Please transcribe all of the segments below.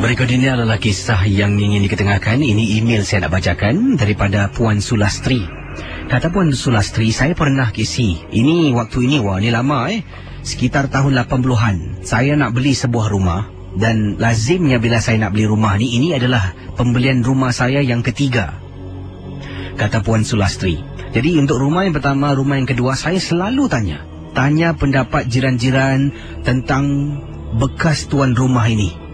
Berikut ini adalah kisah yang ingin diketengahkan. Ini email saya nak bacakan daripada Puan Sulastri. Kata Puan Sulastri, saya pernah kisi. Ini waktu ini, wah ni lama sekitar tahun 80-an. Saya nak beli sebuah rumah. Dan lazimnya bila saya nak beli rumah ni, ini adalah pembelian rumah saya yang ketiga. Kata Puan Sulastri. Jadi untuk rumah yang pertama, rumah yang kedua, saya selalu tanya pendapat jiran-jiran tentang bekas tuan rumah ini.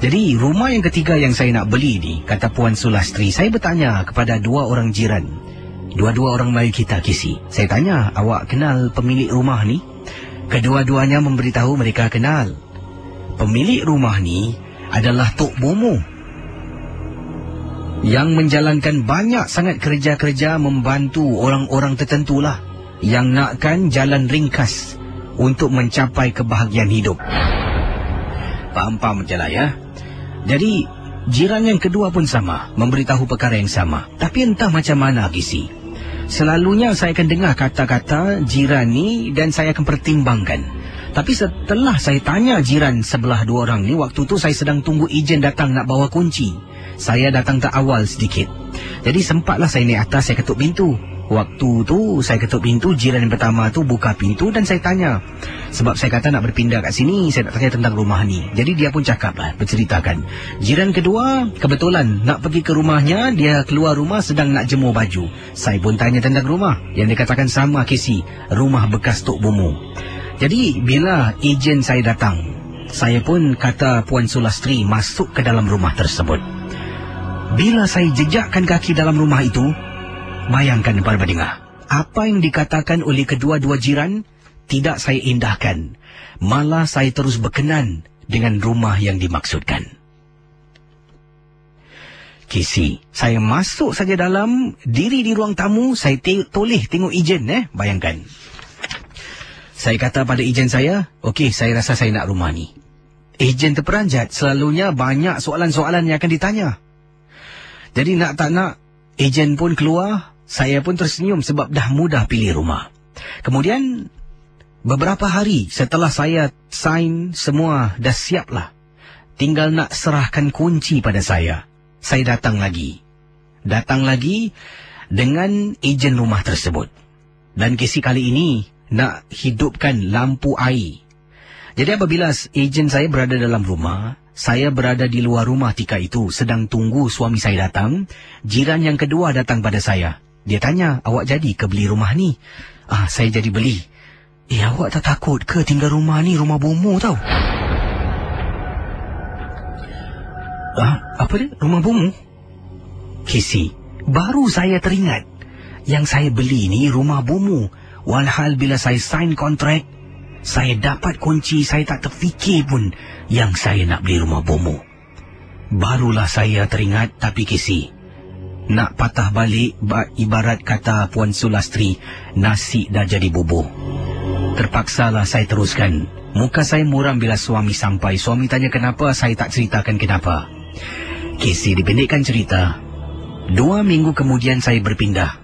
Jadi rumah yang ketiga yang saya nak beli ni, kata Puan Sulastri, saya bertanya kepada dua orang jiran. Dua-dua orang Melayu kita, kisi. Saya tanya, awak kenal pemilik rumah ni? Kedua-duanya memberitahu mereka kenal. Pemilik rumah ni adalah Tok Bomo, yang menjalankan banyak sangat kerja-kerja membantu orang-orang tertentulah yang nakkan jalan ringkas untuk mencapai kebahagiaan hidup. Faham-faham je lah ya. Jadi jiran yang kedua pun sama, memberitahu perkara yang sama. Tapi entah macam mana, kisi, selalunya saya akan dengar kata-kata jiran ni dan saya akan pertimbangkan. Tapi setelah saya tanya jiran sebelah dua orang ni, waktu tu saya sedang tunggu ejen datang nak bawa kunci. Saya datang terawal sedikit. Jadi sempatlah saya naik atas, saya ketuk pintu. Waktu tu saya ketuk pintu, jiran yang pertama tu buka pintu dan saya tanya. Sebab saya kata nak berpindah kat sini, saya nak tanya tentang rumah ni. Jadi dia pun cakap lah, berceritakan. Jiran kedua kebetulan nak pergi ke rumahnya, dia keluar rumah sedang nak jemur baju. Saya pun tanya tentang rumah. Yang dikatakan sama, kisi, rumah bekas Tok Bomo. Jadi bila ejen saya datang, saya pun, kata Puan Sulastri, masuk ke dalam rumah tersebut. Bila saya jejakkan kaki dalam rumah itu, bayangkan para pendengar, apa yang dikatakan oleh kedua-dua jiran tidak saya indahkan. Malah saya terus berkenan dengan rumah yang dimaksudkan. Kisi, saya masuk saja dalam, diri di ruang tamu, saya toleh tengok ejen. Bayangkan. Saya kata pada ejen saya, okey, saya rasa saya nak rumah ni. Ejen terperanjat, selalunya banyak soalan-soalan yang akan ditanya. Jadi nak tak nak, ejen pun keluar, saya pun tersenyum sebab dah mudah pilih rumah. Kemudian beberapa hari setelah saya sign semua dah siap lah, tinggal nak serahkan kunci pada saya datang lagi dengan ejen rumah tersebut. Dan kisi kali ini nak hidupkan lampu air. Jadi apabila ejen saya berada dalam rumah, saya berada di luar rumah ketika itu sedang tunggu suami saya datang. Jiran yang kedua datang pada saya. Dia tanya, awak jadi ke beli rumah ni? Saya jadi beli. Awak tak takut ke tinggal rumah ni, rumah bomo tau? Apa dia? Rumah bomo? Kisi, baru saya teringat. Yang saya beli ni rumah bomo. Walhal bila saya sign kontrak, saya dapat kunci, saya tak terfikir pun yang saya nak beli rumah bomo. Barulah saya teringat, tapi kisi, nak patah balik, ibarat kata Puan Sulastri, nasi dah jadi bubur. Terpaksalah saya teruskan. Muka saya muram bila suami sampai. Suami tanya kenapa, saya tak ceritakan kenapa. Kisi, dipendekkan cerita, 2 minggu kemudian saya berpindah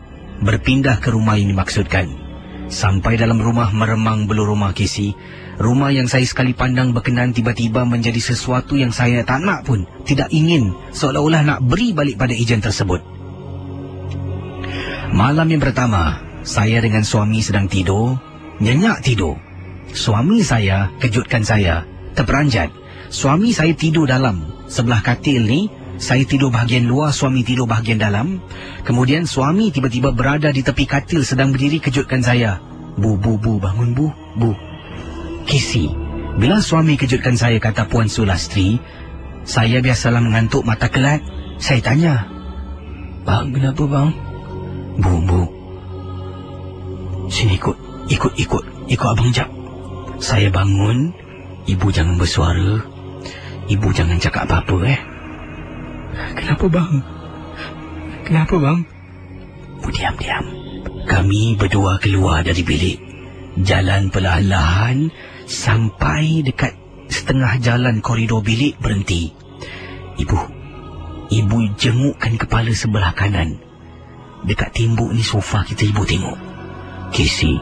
ke rumah yang dimaksudkan. Sampai dalam rumah meremang belu rumah, kisi. Rumah yang saya sekali pandang berkenan tiba-tiba menjadi sesuatu yang saya tak nak pun, tidak ingin, seolah-olah nak beri balik pada ejen tersebut. Malam yang pertama, saya dengan suami sedang tidur, nyenyak tidur. Suami saya kejutkan saya, terperanjat. Suami saya tidur dalam, sebelah katil ni, saya tidur bahagian luar, suami tidur bahagian dalam. Kemudian suami tiba-tiba berada di tepi katil sedang berdiri, kejutkan saya. Bu, bangun bu. Kisi, bila suami kejutkan saya, kata Puan Sulastri, saya biasalah mengantuk mata kelat. Saya tanya, bang, kenapa bang? Bu, sini ikut abang jap. Saya bangun, ibu jangan bersuara, ibu jangan cakap apa-apa. Kenapa bang? Bu, diam. Kami berdua keluar dari bilik. Jalan perlahan-lahan sampai dekat setengah jalan koridor bilik, berhenti. Ibu jengukkan kepala sebelah kanan. Dekat tembok ni sofa kita, ibu tengok. Kisi,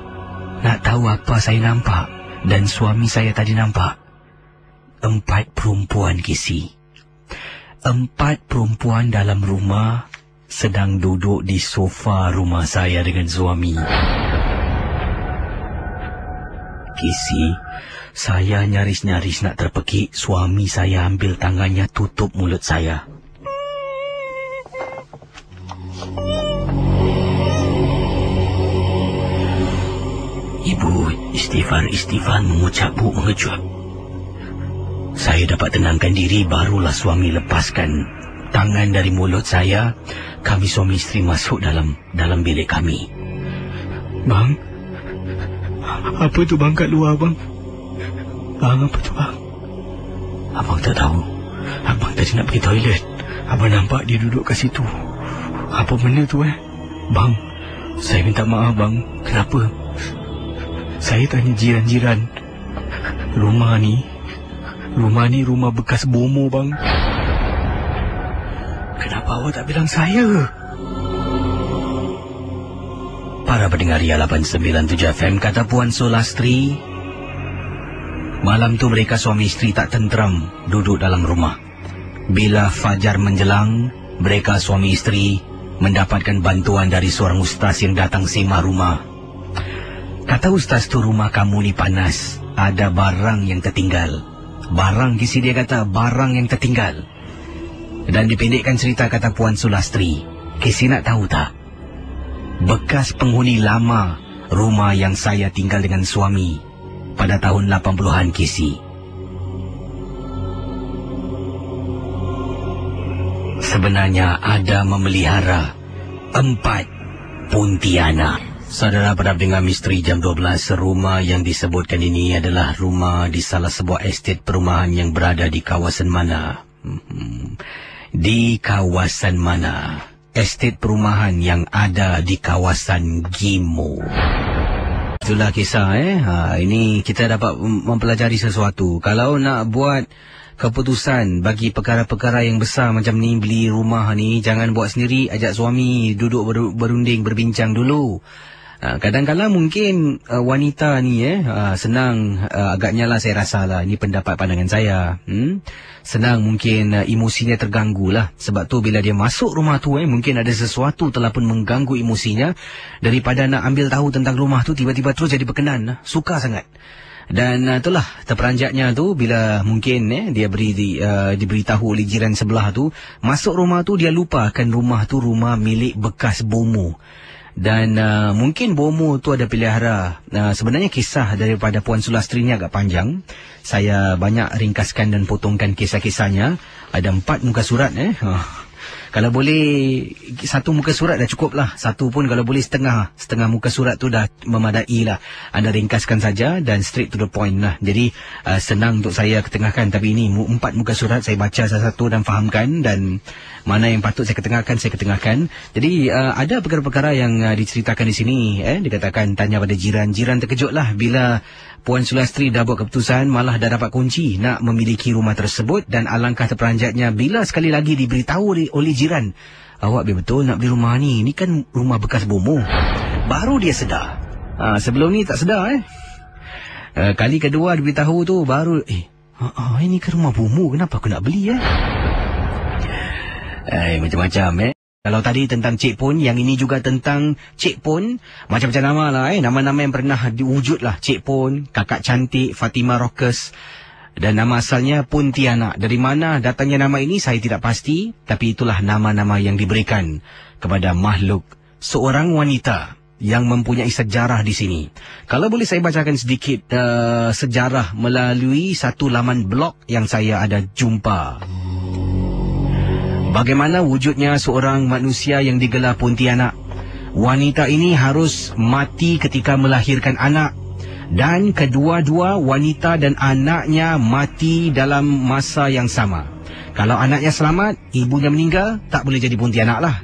nak tahu apa saya nampak dan suami saya tadi nampak? 4 perempuan, Kisi. 4 perempuan dalam rumah sedang duduk di sofa rumah saya dengan suami. Kisi, saya nyaris-nyaris nak terpekik. Suami saya ambil tangannya tutup mulut saya. Ibu istighfar mengucap bu mengejut. Saya dapat tenangkan diri, barulah suami lepaskan tangan dari mulut saya. Kami suami isteri masuk dalam bilik kami. Bang, apa tu bang kat luar bang? Bang, apa tu bang? Abang tak tahu. Abang tadi nak pergi toilet. Abang nampak dia duduk kat situ. Apa benda tu Bang, saya minta maaf bang. Kenapa? Saya tanya jiran-jiran. Rumah ni rumah bekas bomo bang. Kenapa awak tak bilang saya? Para pendengar Ria 897 FM, kata Puan Sulastri, malam tu mereka suami isteri tak tenteram duduk dalam rumah. Bila fajar menjelang, mereka suami isteri mendapatkan bantuan dari seorang ustaz yang datang semak rumah. Kata ustaz tu, rumah kamu ni panas, ada barang yang tertinggal. Barang, kisi dia kata, barang yang tertinggal. Dan dipendekkan cerita, kata Puan Sulastri, kisi nak tahu tak? Bekas penghuni lama rumah yang saya tinggal dengan suami pada tahun 80-an, kisi. Sebenarnya ada memelihara 4 Pontianak. Saudara pendengar Misteri Jam 12, rumah yang disebutkan ini adalah rumah di salah sebuah estet perumahan yang berada di kawasan mana? Di kawasan mana? Estet perumahan yang ada di kawasan Gimo. Itulah kisah ini kita dapat mempelajari sesuatu. Kalau nak buat keputusan bagi perkara-perkara yang besar macam ni, beli rumah ni, jangan buat sendiri, ajak suami duduk berunding, berbincang dulu. Kadang-kadang mungkin wanita ni senang, agaknya lah saya rasa lah, ini pendapat pandangan saya, senang mungkin emosinya terganggu lah. Sebab tu bila dia masuk rumah tu mungkin ada sesuatu telah pun mengganggu emosinya. Daripada nak ambil tahu tentang rumah tu, tiba-tiba terus jadi berkenan, suka sangat. Dan itulah terperanjatnya tu, bila mungkin dia diberitahu oleh jiran sebelah tu, masuk rumah tu dia lupa akan rumah tu rumah milik bekas bomo. Dan mungkin bomo tu ada pelihara. Sebenarnya kisah daripada Puan Sulastri ni agak panjang. Saya banyak ringkaskan dan potongkan kisah-kisahnya. Ada 4 muka surat Kalau boleh 1 muka surat dah cukup lah. 1 pun kalau boleh setengah muka surat tu dah memadai lah. Anda ringkaskan saja dan straight to the point lah. Jadi senang untuk saya ketengahkan. Tapi ini 4 muka surat, saya baca satu-satu dan fahamkan. Dan mana yang patut saya ketengahkan. Jadi ada perkara-perkara yang diceritakan di sini. Dikatakan tanya pada jiran. Jiran terkejut lah bila Puan Sulastri dah buat keputusan, malah dah dapat kunci nak memiliki rumah tersebut. Dan alangkah terperanjatnya bila sekali lagi diberitahu oleh jiran, awak betul nak beli rumah ni, ni kan rumah bekas bomo. Baru dia sedar. Sebelum ni tak sedar kali kedua diberitahu tu baru ini kan rumah bomo, kenapa aku nak beli macam-macam Kalau tadi tentang Cik Pun, yang ini juga tentang Cik Pun. Macam-macam nama lah nama-nama yang pernah diwujud lah. Cik Pun, Kakak Cantik, Fatimah Rockers. Dan nama asalnya Pontianak. Dari mana datangnya nama ini saya tidak pasti. Tapi itulah nama-nama yang diberikan kepada makhluk seorang wanita yang mempunyai sejarah di sini. Kalau boleh saya bacakan sedikit sejarah melalui satu laman blog yang saya ada jumpa. Bagaimana wujudnya seorang manusia yang digelar Pontianak. Wanita ini harus mati ketika melahirkan anak. Dan kedua-dua wanita dan anaknya mati dalam masa yang sama. Kalau anaknya selamat, ibunya meninggal, tak boleh jadi Pontianak lah.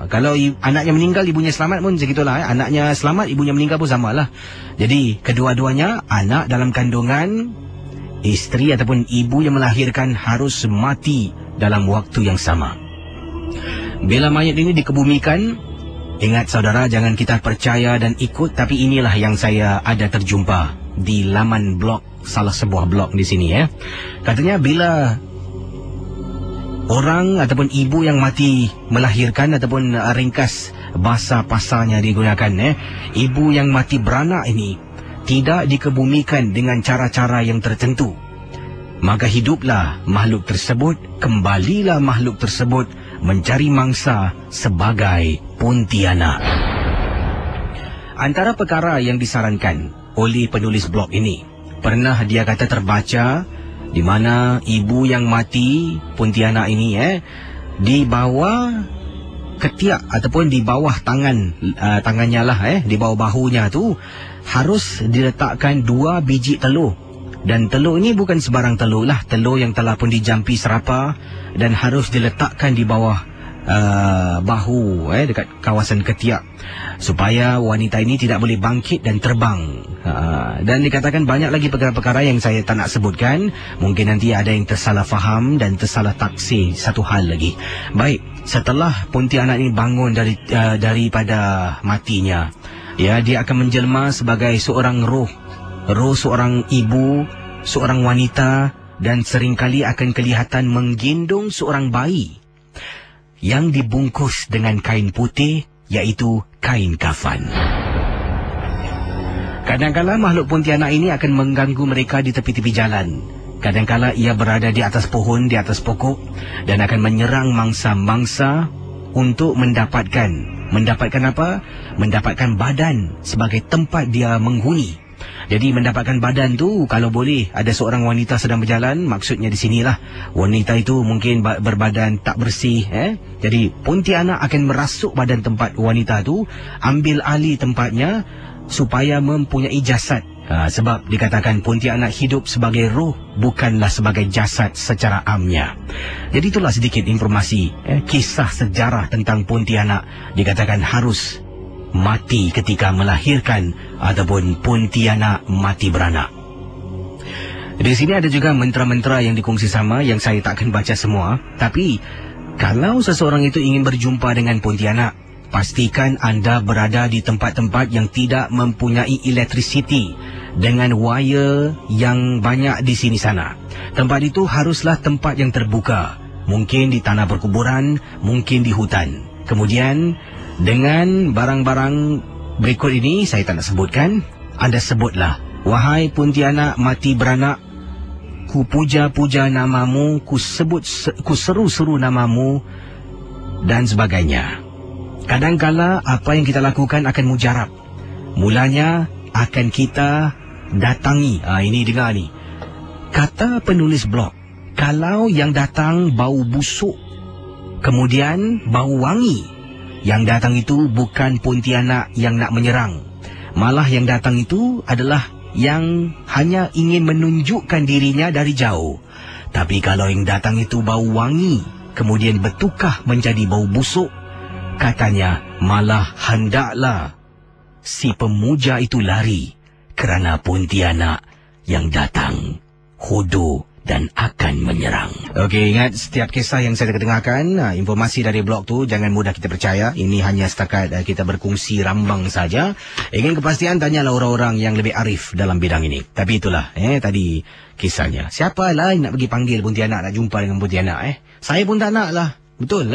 Kalau anaknya meninggal, ibunya selamat pun macam itulah. Anaknya selamat, ibunya meninggal pun sama lah. Jadi kedua-duanya, anak dalam kandungan, isteri ataupun ibu yang melahirkan harus mati dalam waktu yang sama. Bila mayat ini dikebumikan, ingat saudara, jangan kita percaya dan ikut, tapi inilah yang saya ada terjumpa di laman blog, salah sebuah blog di sini Katanya bila Orang ataupun ibu yang mati melahirkan ataupun ringkas bahasa pasalnya digunakan, ibu yang mati beranak ini tidak dikebumikan dengan cara-cara yang tertentu. Maka hiduplah makhluk tersebut, kembalilah makhluk tersebut mencari mangsa sebagai Pontianak. Antara perkara yang disarankan oleh penulis blog ini, pernah dia kata terbaca di mana ibu yang mati Pontianak ini di bawah ketiak ataupun di bawah tangannya lah, di bawah bahunya tu harus diletakkan 2 biji telur. Dan telur ini bukan sebarang telur lah, telur yang telah pun dijampi serapa dan harus diletakkan di bawah bahu, dekat kawasan ketiak, supaya wanita ini tidak boleh bangkit dan terbang. Dan dikatakan banyak lagi perkara-perkara yang saya tak nak sebutkan. Mungkin nanti ada yang tersalah faham dan tersalah taksir satu hal lagi. Baik, setelah Pontianak ini bangun daripada matinya, dia akan menjelma sebagai seorang roh seorang ibu, seorang wanita, dan seringkali akan kelihatan menggendong seorang bayi yang dibungkus dengan kain putih, iaitu kain kafan. Kadang-kala makhluk Pontianak ini akan mengganggu mereka di tepi-tepi jalan. Kadang-kala ia berada di atas pohon, di atas pokok, dan akan menyerang mangsa-mangsa untuk mendapatkan apa? Mendapatkan badan sebagai tempat dia menghuni. Jadi mendapatkan badan tu, kalau boleh ada seorang wanita sedang berjalan, maksudnya di sinilah wanita itu mungkin berbadan tak bersih, Jadi Pontianak akan merasuk badan tempat wanita tu, ambil alih tempatnya supaya mempunyai jasad. Sebab dikatakan Pontianak hidup sebagai roh, bukanlah sebagai jasad secara amnya. Jadi itulah sedikit informasi, kisah sejarah tentang Pontianak. Dikatakan harus mati ketika melahirkan ataupun Pontianak mati beranak. Di sini ada juga mantra-mantra yang dikongsi sama yang saya takkan baca semua. Tapi kalau seseorang itu ingin berjumpa dengan Pontianak, pastikan anda berada di tempat-tempat yang tidak mempunyai elektrisiti dengan wire yang banyak di sini sana. Tempat itu haruslah tempat yang terbuka, mungkin di tanah perkuburan, mungkin di hutan. Kemudian dengan barang-barang berikut ini saya tak nak sebutkan, anda sebutlah, wahai Pontianak mati beranak, ku puja-puja namamu, ku seru-seru namamu, dan sebagainya. Kadangkala apa yang kita lakukan akan mujarab. Mulanya akan kita datangi. Ini dengar ni. Kata penulis blog, kalau yang datang bau busuk, kemudian bau wangi, yang datang itu bukan Pontianak yang nak menyerang. Malah yang datang itu adalah yang hanya ingin menunjukkan dirinya dari jauh. Tapi kalau yang datang itu bau wangi, kemudian bertukar menjadi bau busuk, katanya malah hendaklah si pemuja itu lari, kerana Pontianak yang datang hodoh dan akan menyerang. Okey, ingat setiap kisah yang saya dengarkan, informasi dari blog tu jangan mudah kita percaya. Ini hanya setakat kita berkongsi rambang saja. Ingin kepastian, tanyalah orang-orang yang lebih arif dalam bidang ini. Tapi itulah tadi kisahnya. Siapa lah yang nak pergi panggil Pontianak, nak jumpa dengan Pontianak? Saya pun tak nak lah. Betul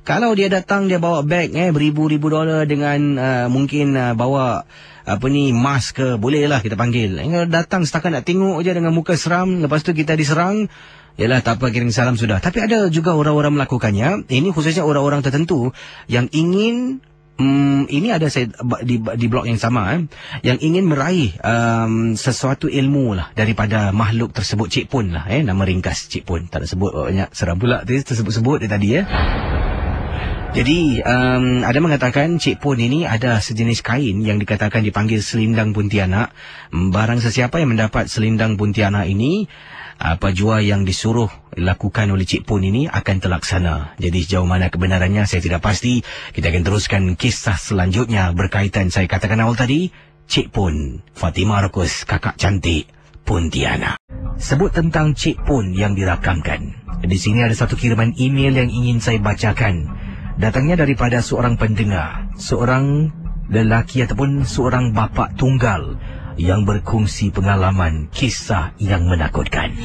Kalau dia datang, dia bawa beg beribu-ribu dolar dengan mungkin bawa mask ke, bolehlah kita panggil. Datang setakat nak tengok je dengan muka seram, lepas tu kita diserang, yalah tak apa, kirim salam sudah. Tapi ada juga orang-orang melakukannya. Ini khususnya orang-orang tertentu yang ingin ini ada saya di blog yang sama yang ingin meraih sesuatu ilmu lah daripada makhluk tersebut. Cik Pun lah nama ringkas Cik Pun, tak nak sebut banyak, seram pula tersebut-sebut dia tadi Jadi ada mengatakan Cik Pun ini ada sejenis kain yang dikatakan dipanggil selindang Pontianak. Barang sesiapa yang mendapat selindang Pontianak ini, apa jua yang disuruh lakukan oleh Cik Pun ini akan terlaksana. Jadi sejauh mana kebenarannya saya tidak pasti. Kita akan teruskan kisah selanjutnya berkaitan, saya katakan awal tadi, Cik Pun, Fatimah Rokus, kakak cantik Pontianak. Sebut tentang Cik Pun yang dirakamkan. Di sini ada satu kiriman email yang ingin saya bacakan. Datangnya daripada seorang pendengar, seorang lelaki ataupun seorang bapa tunggal yang berkongsi pengalaman kisah yang menakutkan.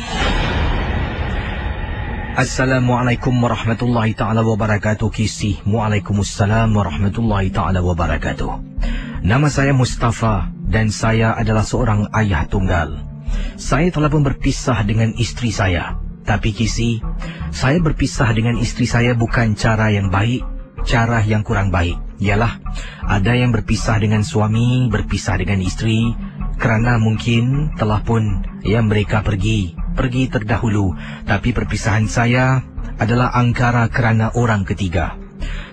Assalamualaikum warahmatullahi ta'ala wabarakatuh. Kisi. Waalaikumsalam warahmatullahi ta'ala wabarakatuh. Nama saya Mustafa dan saya adalah seorang ayah tunggal. Saya telah pun berpisah dengan isteri saya. Tapi Kisi, saya berpisah dengan isteri saya bukan cara yang baik, cara yang kurang baik. Ialah, ada yang berpisah dengan suami, berpisah dengan isteri kerana mungkin telah pun mereka pergi terdahulu. Tapi perpisahan saya adalah angkara kerana orang ketiga.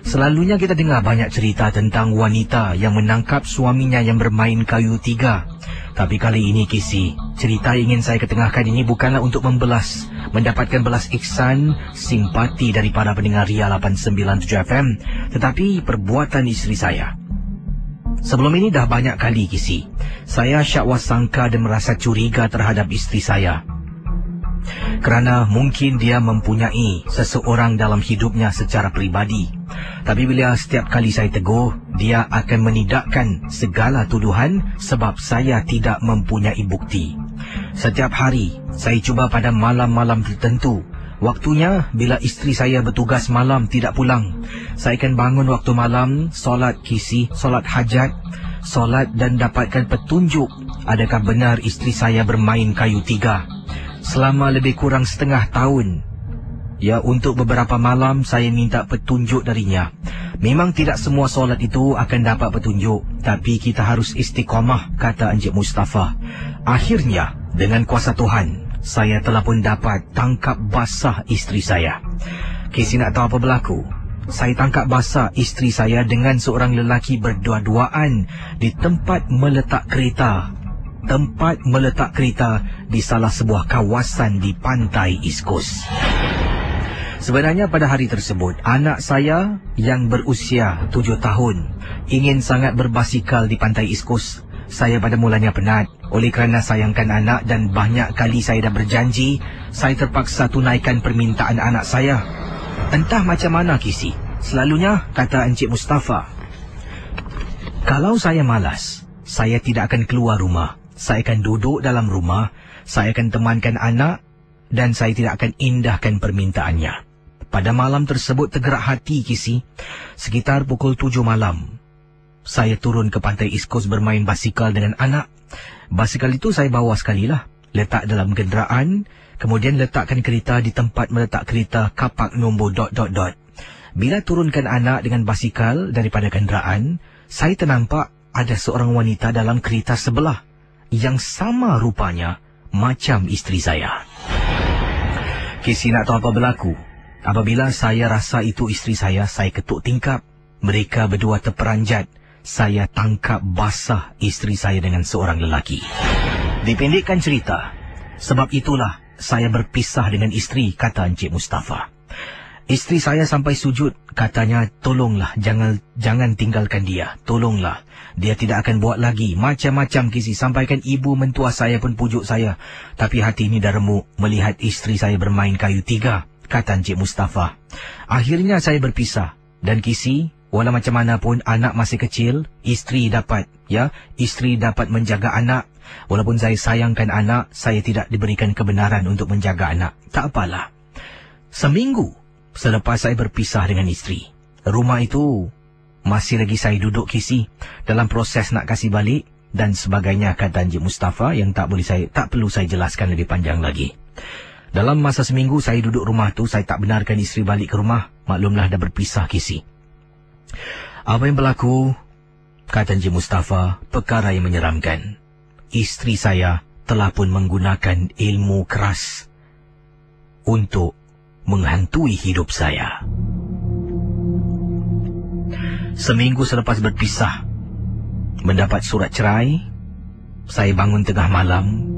Selalunya kita dengar banyak cerita tentang wanita yang menangkap suaminya yang bermain kayu tiga. Tapi kali ini Kisi, cerita yang ingin saya ketengahkan ini bukanlah untuk mendapatkan belas ihsan, simpati dari para pendengar Ria 897 FM, tetapi perbuatan isteri saya. Sebelum ini dah banyak kali Kisi, saya syakwa sangka dan merasa curiga terhadap isteri saya. Kerana mungkin dia mempunyai seseorang dalam hidupnya secara peribadi. Tapi bila setiap kali saya tegur, dia akan menidakkan segala tuduhan sebab saya tidak mempunyai bukti. Setiap hari, saya cuba pada malam-malam tertentu. Waktunya bila isteri saya bertugas malam tidak pulang, saya akan bangun waktu malam, solat Kisi, solat hajat, solat dan dapatkan petunjuk adakah benar isteri saya bermain kayu tiga. Selama lebih kurang setengah tahun, untuk beberapa malam saya minta petunjuk darinya. Memang tidak semua solat itu akan dapat petunjuk, tapi kita harus istiqamah, kata Encik Mustafa. Akhirnya, dengan kuasa Tuhan, saya telah pun dapat tangkap basah isteri saya. Kisi nak tahu apa berlaku? Saya tangkap basah isteri saya dengan seorang lelaki berdua-duaan di tempat meletak kereta. Tempat meletak kereta di salah sebuah kawasan di pantai East Coast. Sebenarnya pada hari tersebut, anak saya yang berusia 7 tahun ingin sangat berbasikal di pantai East Coast. Saya pada mulanya penat. Oleh kerana sayangkan anak dan banyak kali saya dah berjanji, saya terpaksa tunaikan permintaan anak saya. Entah macam mana Kisi, selalunya, kata Encik Mustafa, kalau saya malas, saya tidak akan keluar rumah. Saya akan duduk dalam rumah, saya akan temankan anak dan saya tidak akan indahkan permintaannya. Pada malam tersebut tergerak hati Kisi. Sekitar pukul 7 malam, saya turun ke pantai East Coast bermain basikal dengan anak. Basikal itu saya bawa sekali lah, letak dalam kenderaan, kemudian letakkan kereta di tempat meletak kereta kapak nombor ... Bila turunkan anak dengan basikal daripada kenderaan, saya ternampak ada seorang wanita dalam kereta sebelah yang sama rupanya macam isteri saya. Kisi nak tahu apa berlaku? Apabila saya rasa itu isteri saya ketuk tingkap. Mereka berdua terperanjat. Saya tangkap basah isteri saya dengan seorang lelaki. Dipendekkan cerita, sebab itulah saya berpisah dengan isteri, kata Encik Mustafa. Isteri saya sampai sujud, katanya, tolonglah, jangan tinggalkan dia, tolonglah. Dia tidak akan buat lagi, macam-macam Kisi. Sampaikan ibu mentua saya pun pujuk saya. Tapi hati ini dah remuk melihat isteri saya bermain kayu tiga, kata Encik Mustafa. Akhirnya saya berpisah. Dan Kisi, walau macam mana pun anak masih kecil, isteri dapat menjaga anak. Walaupun saya sayangkan anak, saya tidak diberikan kebenaran untuk menjaga anak. Tak apalah. Seminggu selepas saya berpisah dengan isteri, rumah itu masih lagi saya duduk Kisi, dalam proses nak kasih balik dan sebagainya, kata Encik Mustafa, yang tak perlu saya jelaskan lebih panjang lagi. Dalam masa seminggu saya duduk rumah tu, saya tak benarkan isteri balik ke rumah. Maklumlah dah berpisah Kisi. Apa yang berlaku, kata Encik Mustafa, perkara yang menyeramkan. Isteri saya telah pun menggunakan ilmu keras untuk menghantui hidup saya. Seminggu selepas berpisah, mendapat surat cerai, saya bangun tengah malam.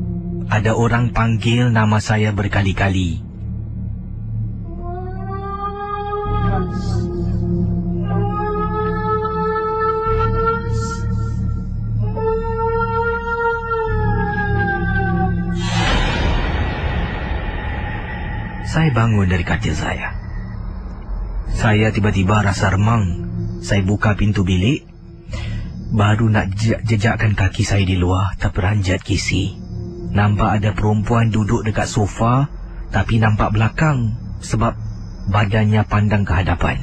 Ada orang panggil nama saya berkali-kali. Saya bangun dari katil saya. Saya tiba-tiba rasa remang. Saya buka pintu bilik. Baru nak jejakkan kaki saya di luar, terperanjat Kisi. Nampak ada perempuan duduk dekat sofa, tapi nampak belakang. sebab badannya pandang ke hadapan.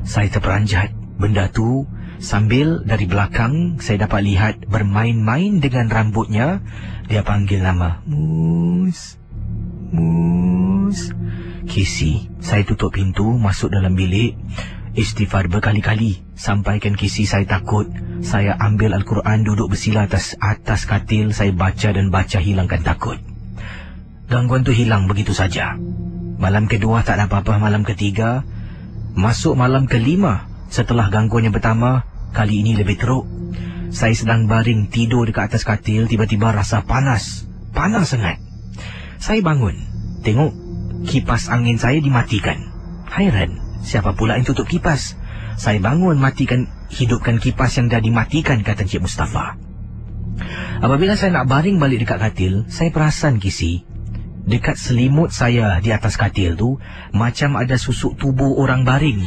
Saya terperanjat. Benda tu sambil dari belakang saya dapat lihat bermain-main dengan rambutnya. Dia panggil nama. Mus. Mus. Kisi. Saya tutup pintu, masuk dalam bilik. Istighfar berkali-kali. Sampaikan kisi saya takut. Saya ambil Al-Quran, duduk bersila atas katil. Saya baca dan baca, hilangkan takut. Gangguan tu hilang begitu saja. Malam kedua tak ada apa-apa. Malam ketiga, masuk malam kelima. Setelah gangguan yang pertama, kali ini lebih teruk. Saya sedang baring tidur dekat atas katil, tiba-tiba rasa panas. Panas sangat. Saya bangun, tengok kipas angin saya dimatikan. Hairan, siapa pula yang tutup kipas? Saya bangun, hidupkan kipas yang dah dimatikan, kata Encik Mustafa. Apabila saya nak baring balik dekat katil, saya perasan Kisi, dekat selimut saya di atas katil tu macam ada susuk tubuh orang baring.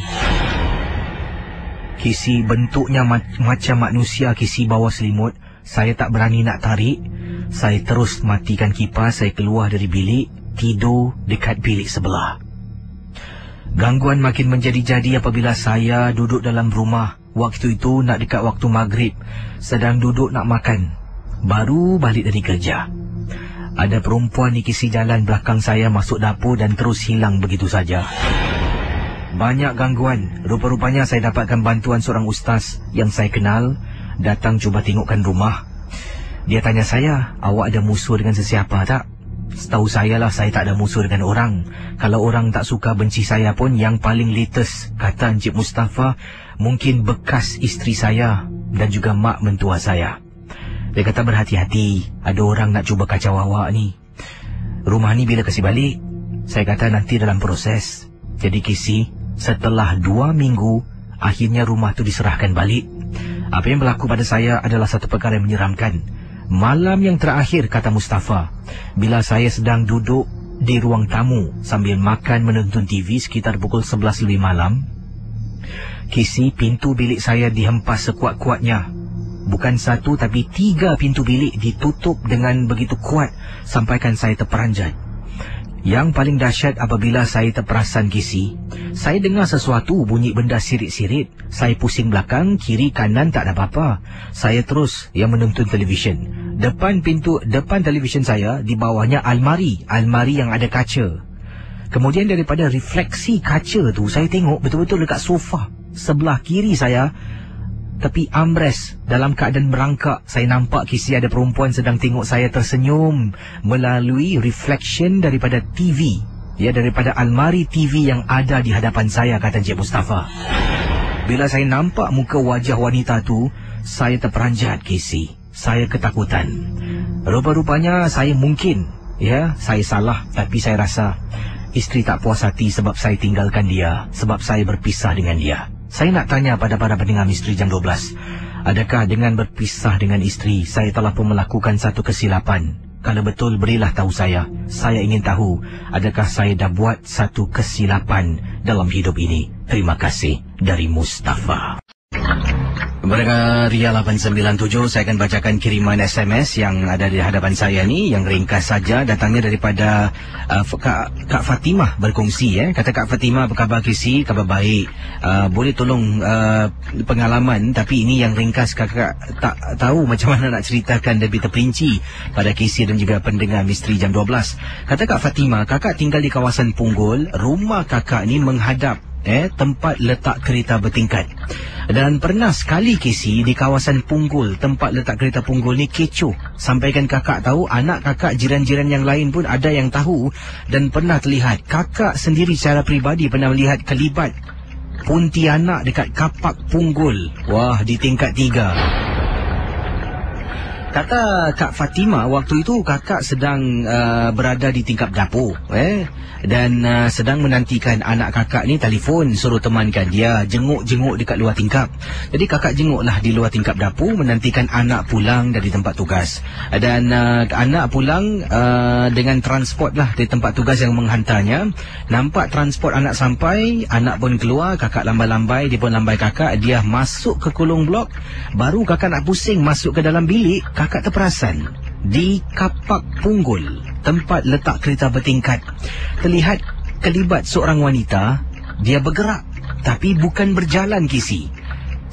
Kisi, bentuknya macam manusia. Kisi bawah selimut. Saya tak berani nak tarik. Saya terus matikan kipas. Saya keluar dari bilik, tidur dekat bilik sebelah. Gangguan makin menjadi-jadi apabila saya duduk dalam rumah. Waktu itu nak dekat waktu maghrib. Sedang duduk nak makan. Baru balik dari kerja. Ada perempuan di kisi jalan belakang saya, masuk dapur dan terus hilang begitu saja. Banyak gangguan. Rupa-rupanya saya dapatkan bantuan seorang ustaz yang saya kenal. Datang cuba tengokkan rumah. Dia tanya saya, awak ada musuh dengan sesiapa tak? Setahu saya lah, saya tak ada musuh dengan orang. Kalau orang tak suka benci saya pun, yang paling latest, kata Encik Mustafa, mungkin bekas isteri saya dan juga mak mentua saya. Dia kata berhati-hati, ada orang nak cuba kacau awak ni. Rumah ni bila kasih balik? Saya kata nanti dalam proses. Jadi Kisi, setelah 2 minggu, akhirnya rumah tu diserahkan balik. Apa yang berlaku pada saya adalah satu perkara yang menyeramkan. Malam yang terakhir, kata Mustafa, bila saya sedang duduk di ruang tamu sambil makan menonton TV sekitar pukul 11 lebih malam, Kisi, pintu bilik saya dihempas sekuat-kuatnya. Bukan 1 tapi 3 pintu bilik ditutup dengan begitu kuat sampaikan saya terperanjat. Yang paling dahsyat apabila saya terperasan Kisi, saya dengar sesuatu bunyi benda sirit-sirit. Saya pusing belakang, kiri, kanan tak ada apa-apa. Saya terus menonton televisyen. Depan televisyen saya, di bawahnya almari yang ada kaca. Kemudian daripada refleksi kaca tu, saya tengok betul-betul dekat sofa sebelah kiri saya, tepi armrest, dalam keadaan merangkak, saya nampak Kisi ada perempuan sedang tengok saya tersenyum melalui reflection daripada TV. Daripada almari TV yang ada di hadapan saya, kata Encik Mustafa. Bila saya nampak muka wajah wanita tu, saya terperanjat Kisi. Saya ketakutan. Rupa-rupanya saya mungkin, saya salah, tapi saya rasa isteri tak puas hati sebab saya tinggalkan dia, sebab saya berpisah dengan dia. Saya nak tanya pada para pendengar Misteri Jam 12, adakah dengan berpisah dengan isteri, saya telah pun melakukan satu kesilapan? Kalau betul, berilah tahu saya. Saya ingin tahu, adakah saya dah buat satu kesilapan dalam hidup ini? Terima kasih. Dari Mustafa. Mereka Ria 897, saya akan bacakan kiriman SMS yang ada di hadapan saya ni, yang ringkas saja, datangnya daripada Kak Fatimah berkongsi. Kata Kak Fatimah, apa khabar Kisi? Khabar baik. Boleh tolong pengalaman, tapi ini yang ringkas, kakak tak tahu macam mana nak ceritakan lebih terperinci pada Kisi dan juga pendengar Misteri Jam 12. Kata Kak Fatimah, kakak tinggal di kawasan Punggol. Rumah kakak ni menghadap tempat letak kereta bertingkat. Dan pernah sekali Kisi, di kawasan Punggol, tempat letak kereta Punggol ni kecoh. Sampaikan kakak tahu, anak kakak, jiran-jiran yang lain pun ada yang tahu dan pernah terlihat. Kakak sendiri secara peribadi pernah melihat kelibat Pontianak dekat Kapak Punggol. Wah, di tingkat 3. Kata Kak Fatimah, waktu itu kakak sedang berada di tingkap dapur dan sedang menantikan anak kakak ni telefon suruh temankan dia, jenguk-jenguk dekat luar tingkap. Jadi kakak jenguklah di luar tingkap dapur menantikan anak pulang dari tempat tugas. Dan anak pulang dengan transport lah di tempat tugas yang menghantarnya. Nampak transport anak sampai, anak pun keluar, kakak lambai-lambai, dia pun lambai kakak, dia masuk ke kolong blok. Baru kakak nak pusing masuk ke dalam bilik, kakak terperasan di Kapak Punggol, tempat letak kereta bertingkat, terlihat kelibat seorang wanita. Dia bergerak, tapi bukan berjalan Kisi.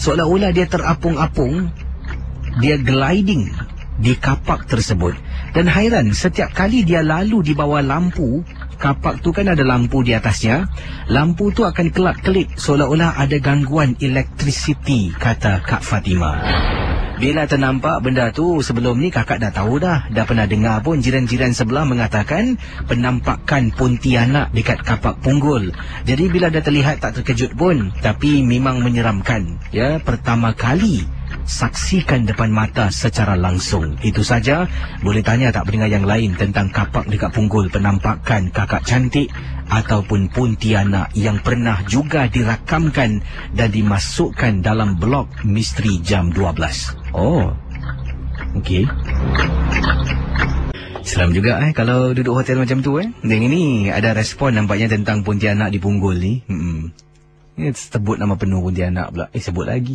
Seolah-olah dia terapung-apung. Dia gliding di kapak tersebut. Dan hairan, setiap kali dia lalu di bawah lampu, kapak tu kan ada lampu di atasnya, lampu tu akan kelap-kelip seolah-olah ada gangguan elektrisiti, kata Kak Fatimah. Bila ternampak benda tu sebelum ni, kakak dah tahu dah pernah dengar pun jiran-jiran sebelah mengatakan penampakan Pontianak dekat kapak Punggol. Jadi bila dah terlihat tak terkejut pun, tapi memang menyeramkan. Ya, pertama kali saksikan depan mata secara langsung. Itu saja. Boleh tanya tak pendengar yang lain tentang kapak dekat Punggol, penampakan kakak cantik ataupun Pontianak yang pernah juga dirakamkan dan dimasukkan dalam blog Misteri Jam 12. Oh, okey. Seram juga kalau duduk hotel macam tu Dan ini ada respon nampaknya tentang Pontianak di Punggol ni. Sebut nama penuh Pontianak pula. Sebut lagi.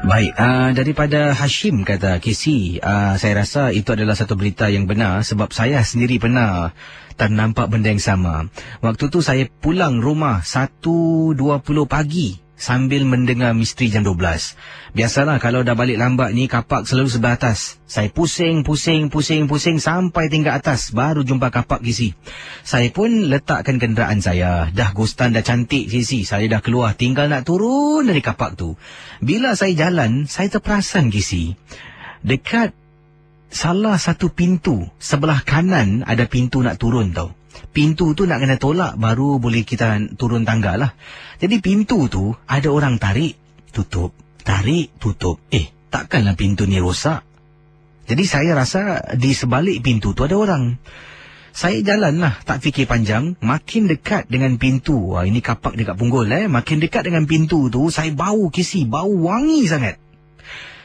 Baik, daripada Hashim kata, Casey, saya rasa itu adalah satu berita yang benar sebab saya sendiri pernah ternampak benda yang sama. Waktu tu saya pulang rumah 1:20 pagi sambil mendengar Misteri Jam 12. Biasalah kalau dah balik lambat ni, kapak selalu sebelah atas. Saya pusing sampai tingkat atas baru jumpa kapak Casey. Saya pun letakkan kenderaan saya. Dah ghostan dah cantik Casey. Saya dah keluar, tinggal nak turun dari kapak tu. Bila saya jalan, saya terperasan Casey, dekat salah satu pintu sebelah kanan ada pintu nak turun tau. Pintu tu nak kena tolak baru boleh kita turun tangga lah. Jadi pintu tu ada orang tarik, tutup, tarik, tutup. Takkanlah pintu ni rosak. Jadi saya rasa di sebalik pintu tu ada orang. Saya jalan lah, tak fikir panjang. Makin dekat dengan pintu, ini kapak dekat Punggol makin dekat dengan pintu tu, saya bau Casey, bau wangi sangat.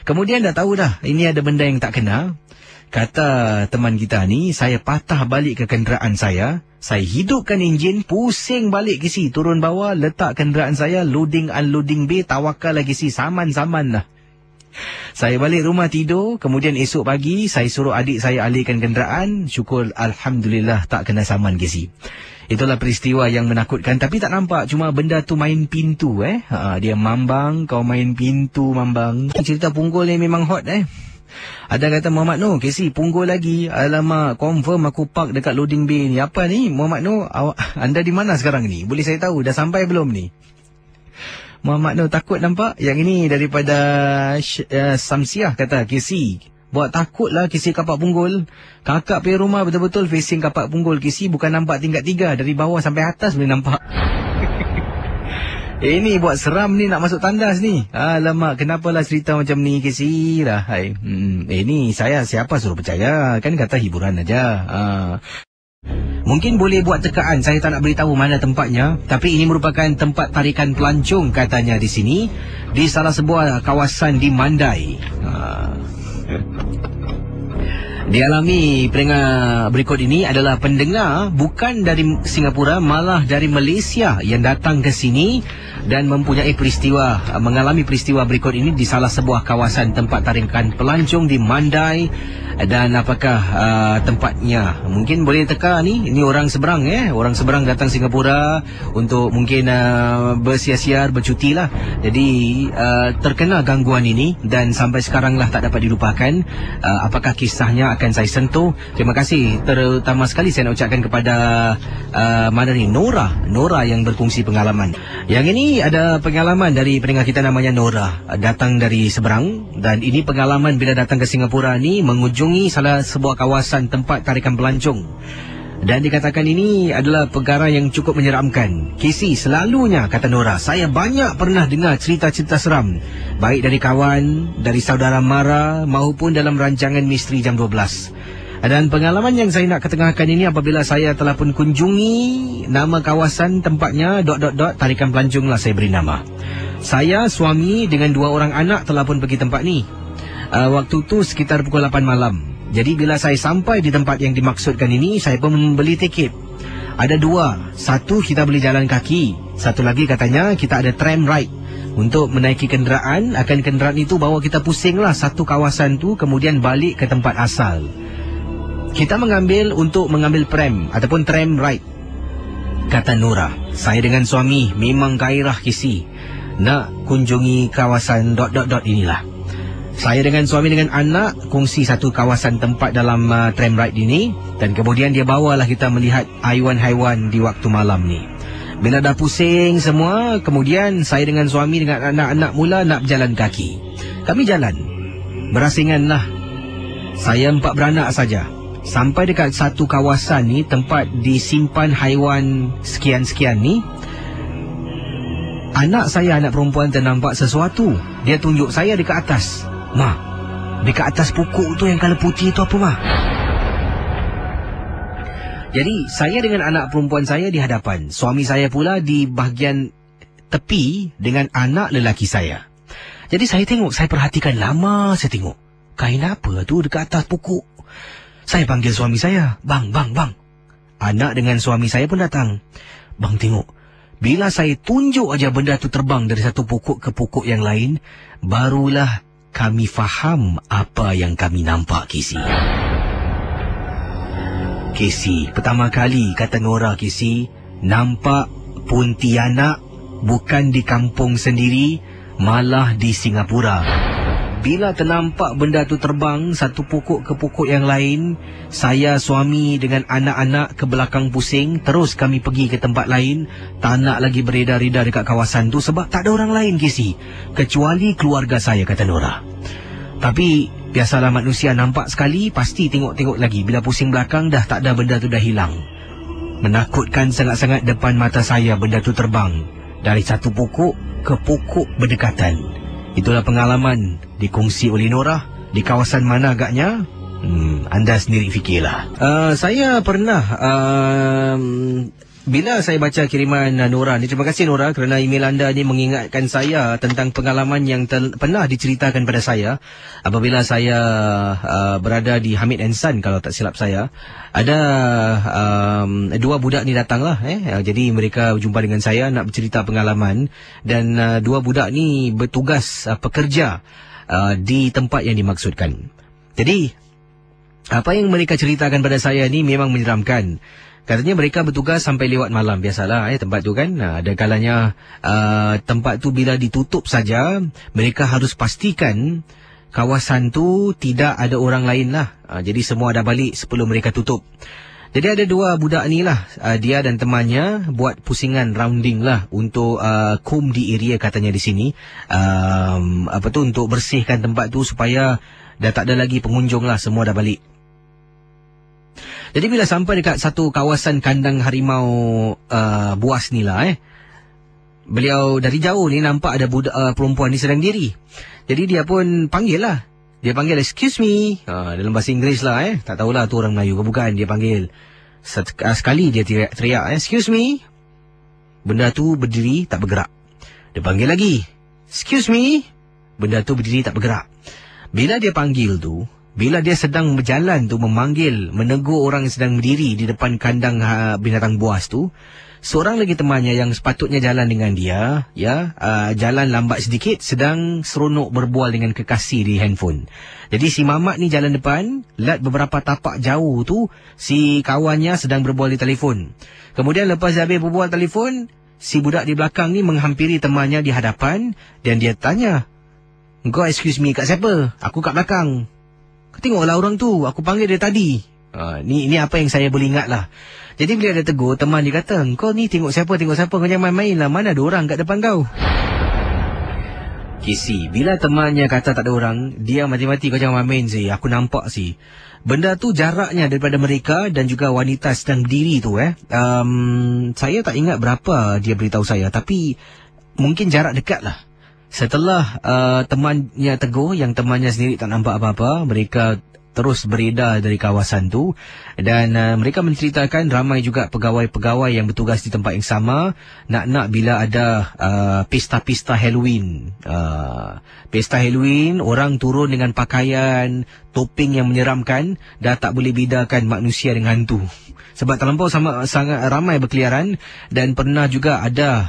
Kemudian dah tahu dah, ini ada benda yang tak kena. Kata teman kita ni, saya patah balik ke kenderaan saya. Saya hidupkan enjin, pusing balik Casey, turun bawah, letak kenderaan saya, loading unloading bay, tawakal lagi Casey, saman-saman lah. Saya balik rumah tidur, kemudian esok pagi saya suruh adik saya alihkan kenderaan. Syukur Alhamdulillah tak kena saman Casey. Itulah peristiwa yang menakutkan, tapi tak nampak, cuma benda tu main pintu dia mambang, kau main pintu mambang. Cerita Punggol ni memang hot Ada kata Muhammad Noor, Casey Punggol lagi. Alamak, confirm aku park dekat loading bay ni. Apa ni Muhammad Noor, anda di mana sekarang ni? Boleh saya tahu dah sampai belum ni? Muhammad Noor takut nampak. Yang ini daripada Samsiah kata, Casey, buat takut lah Casey kapak Punggol. Kakak pergi rumah betul-betul facing kapak Punggol Casey, bukan nampak tingkat 3, dari bawah sampai atas boleh nampak. Ini buat seram ni, nak masuk tandas ni. Alamak, kenapalah cerita macam ni Casey lah. Ini saya siapa suruh percaya, kan kata hiburan aja. Mungkin boleh buat tekaan, saya tak nak beritahu mana tempatnya, tapi ini merupakan tempat tarikan pelancong katanya di sini, di salah sebuah kawasan di Mandai. Dialami pendengar berikut ini adalah pendengar bukan dari Singapura, malah dari Malaysia yang datang ke sini dan mempunyai peristiwa, mengalami peristiwa berikut ini di salah sebuah kawasan tempat tarikan pelancong di Mandai. Dan apakah tempatnya? Mungkin boleh teka ni. Ini orang seberang orang seberang datang Singapura untuk mungkin bersiar-siar, bercuti lah. Jadi terkena gangguan ini dan sampai sekarang lah tak dapat dilupakan. Apakah kisahnya akan saya sentuh. Terima kasih terutama sekali saya nak ucapkan kepada mana ni, Nora yang berkongsi pengalaman. Yang ini ada pengalaman dari pendengar kita namanya Nora, datang dari seberang, dan ini pengalaman bila datang ke Singapura ni mengunjungi salah sebuah kawasan tempat tarikan pelancong. Dan dikatakan ini adalah perkara yang cukup menyeramkan. Casey, selalunya, kata Nora, saya banyak pernah dengar cerita-cerita seram, baik dari kawan, dari saudara mara maupun dalam rancangan Misteri Jam 12. Dan pengalaman yang saya nak ketengahkan ini apabila saya telah pun kunjungi nama kawasan tempatnya tarikan pelancong lah saya beri nama. Saya, suami dengan 2 orang anak telah pun pergi tempat ni. Waktu tu sekitar pukul 8 malam. Jadi bila saya sampai di tempat yang dimaksudkan ini, saya pun membeli tiket. Ada 2. Satu kita boleh jalan kaki, satu lagi katanya kita ada tram ride untuk menaiki kenderaan. Akan kenderaan itu bawa kita pusing lah satu kawasan tu, kemudian balik ke tempat asal. Kita untuk mengambil pram ataupun tram ride, kata Nora. Saya dengan suami memang gairah kisi nak kunjungi kawasan ... inilah. Saya dengan suami dengan anak kongsi satu kawasan tempat dalam tram ride ini, dan kemudian dia bawalah kita melihat haiwan-haiwan di waktu malam ni. Bila dah pusing semua, kemudian saya dengan suami dengan anak-anak mula nak berjalan kaki. Kami jalan berasinganlah. Saya 4 beranak saja. Sampai dekat satu kawasan ni, tempat disimpan haiwan sekian-sekian ni, anak saya, anak perempuan, ternampak sesuatu. Dia tunjuk saya dekat atas. Ma, dekat atas pokok tu yang colour putih tu apa, Ma? Jadi saya dengan anak perempuan saya di hadapan, suami saya pula di bahagian tepi dengan anak lelaki saya. Jadi saya tengok, saya perhatikan lama, saya tengok kain apa tu dekat atas pokok. Saya panggil suami saya, bang. Anak dengan suami saya pun datang. Bang, tengok. Bila saya tunjuk aja benda tu terbang dari satu pokok ke pokok yang lain, barulah kami faham apa yang kami nampak, Kisi. Kisi, pertama kali, kata Nora, Kisi, nampak Pontianak bukan di kampung sendiri, malah di Singapura. Bila ternampak benda tu terbang satu pokok ke pokok yang lain, saya, suami dengan anak-anak ke belakang pusing. Terus kami pergi ke tempat lain. Tak nak lagi beredar-edar dekat kawasan tu sebab tak ada orang lain, Kisi, kecuali keluarga saya, kata Nora. Tapi biasalah manusia, nampak sekali pasti tengok-tengok lagi. Bila pusing belakang dah tak ada, benda tu dah hilang. Menakutkan sangat-sangat depan mata saya benda tu terbang dari satu pokok ke pokok berdekatan. Itulah pengalaman dikongsi oleh Nora. Di kawasan mana agaknya? Anda sendiri fikirlah. Saya pernah bila saya baca kiriman Nora ni, terima kasih Nora kerana email anda ni mengingatkan saya tentang pengalaman yang pernah diceritakan pada saya apabila saya berada di Hamid & Son, kalau tak silap saya. Ada 2 budak ni datanglah, jadi mereka berjumpa dengan saya nak bercerita pengalaman, dan 2 budak ni bertugas pekerja di tempat yang dimaksudkan. Jadi apa yang mereka ceritakan pada saya ni memang menyeramkan. Katanya mereka bertugas sampai lewat malam. Biasalah tempat tu kan. Ada kalanya tempat tu bila ditutup saja, mereka harus pastikan kawasan tu tidak ada orang lain lah. Jadi semua dah balik sebelum mereka tutup. Jadi ada 2 budak ni lah, dia dan temannya buat pusingan rounding lah untuk kum di area katanya di sini. Untuk bersihkan tempat tu supaya dah tak ada lagi pengunjung lah, semua dah balik. Jadi bila sampai dekat satu kawasan kandang harimau buas ni lah, beliau dari jauh ni nampak ada budak perempuan ni sedang diri. Jadi dia pun panggil lah. Dia panggil, excuse me, dalam bahasa Inggeris lah, tak tahulah tu orang Melayu ke bukan. Dia panggil sekali, dia teriak, excuse me. Benda tu berdiri tak bergerak. Dia panggil lagi, excuse me. Benda tu berdiri tak bergerak. Bila dia panggil tu, bila dia sedang berjalan tu memanggil, menegur orang yang sedang berdiri di depan kandang binatang buas tu, seorang lagi temannya yang sepatutnya jalan dengan dia, jalan lambat sedikit, sedang seronok berbual dengan kekasih di handphone. Jadi si mamat ni jalan depan, lat beberapa tapak jauh tu, si kawannya sedang berbual di telefon. Kemudian lepas habis berbual telefon, si budak di belakang ni menghampiri temannya di hadapan, dan dia tanya, "Kau excuse me kat siapa? Aku kat belakang." Tengoklah orang tu, aku panggil dia tadi. Ni apa yang saya boleh ingat lah. Jadi bila dia tegur, teman dia kata, kau ni tengok siapa, kau jangan main-main lah. Mana ada orang kat depan kau? Kisi, bila temannya kata tak ada orang, dia mati-mati, kau jangan main sih. Aku nampak sih. Benda tu jaraknya daripada mereka dan juga wanita sedang berdiri tu. Saya tak ingat berapa dia beritahu saya, tapi mungkin jarak dekat lah. Setelah temannya tegur, yang temannya sendiri tak nampak apa-apa, mereka terus beredar dari kawasan tu. Dan mereka menceritakan ramai juga pegawai-pegawai yang bertugas di tempat yang sama nak bila ada pesta-pesta Halloween. Pesta Halloween, orang turun dengan pakaian, topeng yang menyeramkan, dah tak boleh bedakan manusia dengan hantu. Sebab terlampau sangat ramai berkeliaran, dan pernah juga ada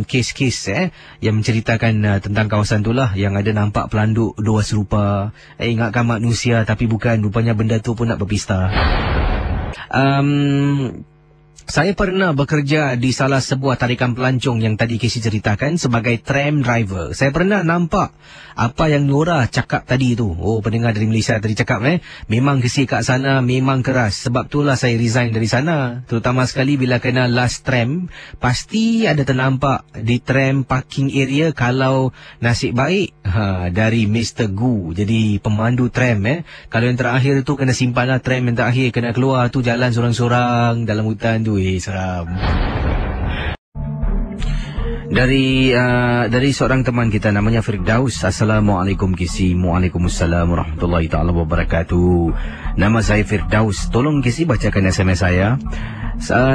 kes-kes yang menceritakan tentang kawasan tu lah, yang ada nampak pelanduk dua serupa. Ingatkan manusia tapi bukan, rupanya benda tu pun nak berpesta. Saya pernah bekerja di salah sebuah tarikan pelancong yang tadi Casey ceritakan sebagai tram driver. Saya pernah nampak apa yang Nora cakap tadi tu. Oh, pendengar dari Malaysia tadi cakap memang Casey kat sana memang keras. Sebab itulah saya resign dari sana. Terutama sekali bila kena last tram, pasti ada ternampak di tram parking area kalau nasib baik dari Mr. Gu. Jadi pemandu tram kalau yang terakhir tu kena simpanlah tram yang terakhir, kena keluar tu jalan sorang-sorang dalam hutan tu. Seram. Dari seorang teman kita namanya Firdaus. Assalamualaikum Kisi. Waalaikumsalam warahmatullahi taala wabarakatuh. Nama saya Firdaus. Tolong Kisi bacakan SMS saya.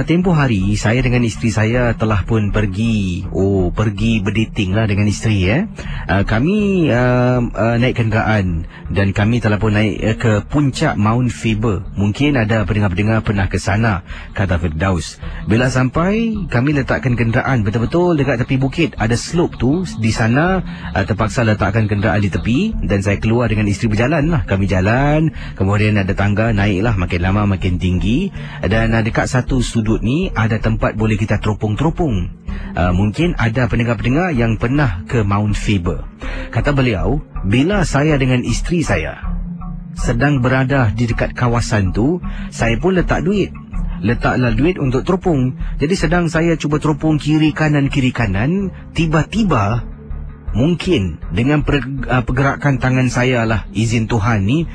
Tempoh hari saya dengan isteri saya telah pun pergi berdating lah dengan isteri. Kami naik kenderaan dan kami telah pun naik ke puncak Mount Faber. Mungkin ada pendengar-pendengar pernah ke sana, kata Firdaus. Bila sampai, kami letakkan kenderaan betul-betul dekat tepi bukit. Ada slope tu di sana, terpaksa letakkan kenderaan di tepi dan saya keluar dengan isteri berjalan lah. Kami jalan, kemudian ada tangga, naiklah makin lama makin tinggi, dan dekat satu sudut ni ada tempat boleh kita teropong-teropong. Mungkin ada pendengar-pendengar yang pernah ke Mount Faber. Kata beliau, bila saya dengan isteri saya sedang berada di dekat kawasan tu, saya pun letaklah duit untuk teropong. Jadi sedang saya cuba teropong kiri kanan, tiba-tiba mungkin dengan pergerakan tangan saya lah, izin Tuhan ni,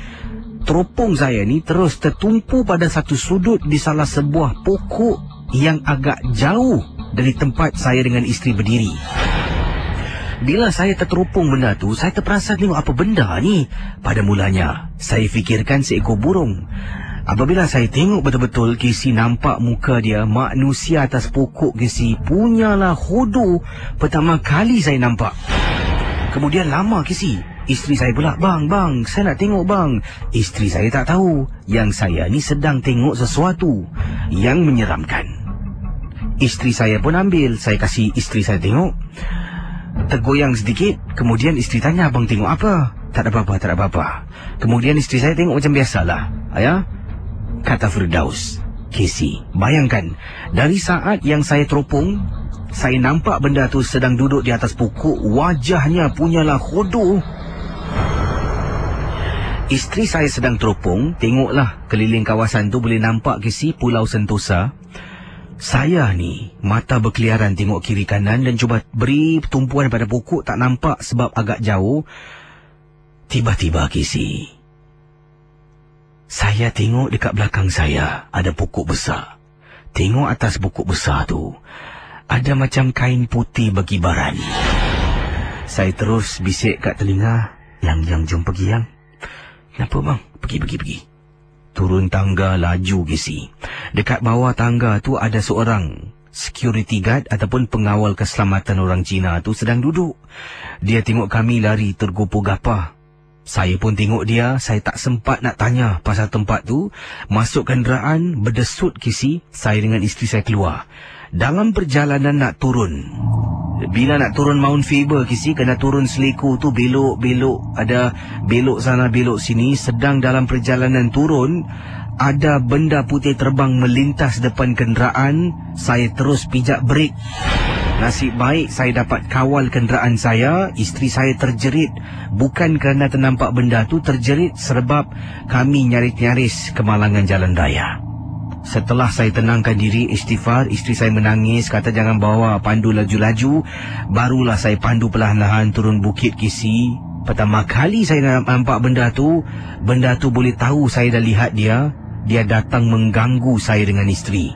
teropong saya ni terus tertumpu pada satu sudut di salah sebuah pokok yang agak jauh dari tempat saya dengan isteri berdiri. Bila saya terteropong benda tu, saya terperasan tengok apa benda ni. Pada mulanya, saya fikirkan seekor burung. Apabila saya tengok betul-betul, Casey nampak muka dia, manusia atas pokok Casey, punyalah hodoh pertama kali saya nampak. Kemudian lama Casey, isteri saya pula, bang, saya nak tengok bang. Isteri saya tak tahu yang saya ni sedang tengok sesuatu yang menyeramkan. Isteri saya pun ambil, saya kasih isteri saya tengok. Tergoyang sedikit, kemudian isteri tanya, abang tengok apa? Tak ada apa-apa. Kemudian isteri saya tengok macam biasalah. Kata Firdaus. Casey, bayangkan, dari saat yang saya teropong, saya nampak benda tu sedang duduk di atas pokok, wajahnya punyalah hodoh. Isteri saya sedang teropong, tengoklah keliling kawasan tu boleh nampak Casey Pulau Sentosa. Saya ni mata berkeliaran tengok kiri kanan dan cuba beri tumpuan pada pokok, tak nampak sebab agak jauh. Tiba-tiba Casey, saya tengok dekat belakang saya ada pokok besar. Tengok atas pokok besar tu ada macam kain putih berkibaran. Saya terus bisik kat telinga, Yang jom pergi yang. Kenapa bang? Pergi. Turun tangga laju Casey. Dekat bawah tangga tu ada seorang security guard ataupun pengawal keselamatan orang Cina tu sedang duduk. Dia tengok kami lari tergopoh-gapah. Saya pun tengok dia, saya tak sempat nak tanya pasal tempat tu. Masuk kenderaan, berdesut Casey, saya dengan isteri saya keluar. Dalam perjalanan nak turun, bila nak turun Mount Faber Casey, kena turun seleku tu, belok-belok, ada belok sana belok sini. Sedang dalam perjalanan turun, ada benda putih terbang melintas depan kenderaan. Saya terus pijak brek. Nasib baik saya dapat kawal kenderaan saya. Isteri saya terjerit, bukan kerana ternampak benda tu, terjerit sebab kami nyaris-nyaris kemalangan jalan raya. Setelah saya tenangkan diri, istighfar, isteri saya menangis, kata jangan bawa, pandu laju-laju. Barulah saya pandu perlahan-lahan turun bukit Casey. Pertama kali saya nampak benda tu boleh tahu saya dah lihat dia. Dia datang mengganggu saya dengan isteri.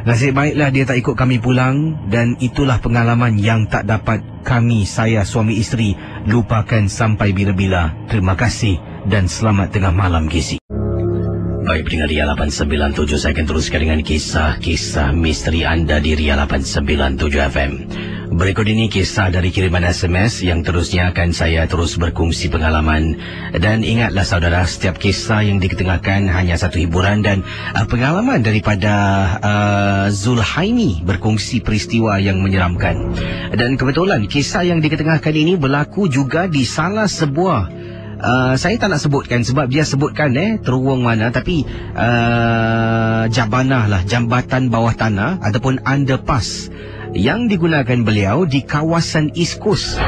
Nasib baiklah dia tak ikut kami pulang, dan itulah pengalaman yang tak dapat saya suami isteri lupakan sampai bila-bila. Terima kasih dan selamat tengah malam Casey. Baik pendengar Ria 897, saya akan teruskan dengan kisah-kisah misteri anda di Ria 897 FM. Berikut ini kisah dari kiriman SMS yang terusnya akan saya terus berkongsi pengalaman. Dan ingatlah saudara, setiap kisah yang diketengahkan hanya satu hiburan dan pengalaman daripada Zulhaimi berkongsi peristiwa yang menyeramkan. Dan kebetulan kisah yang diketengahkan ini berlaku juga di salah sebuah saya tak nak sebutkan sebab dia sebutkan terowong mana, tapi Jabanah lah, jambatan bawah tanah ataupun underpass yang digunakan beliau di kawasan East Coast.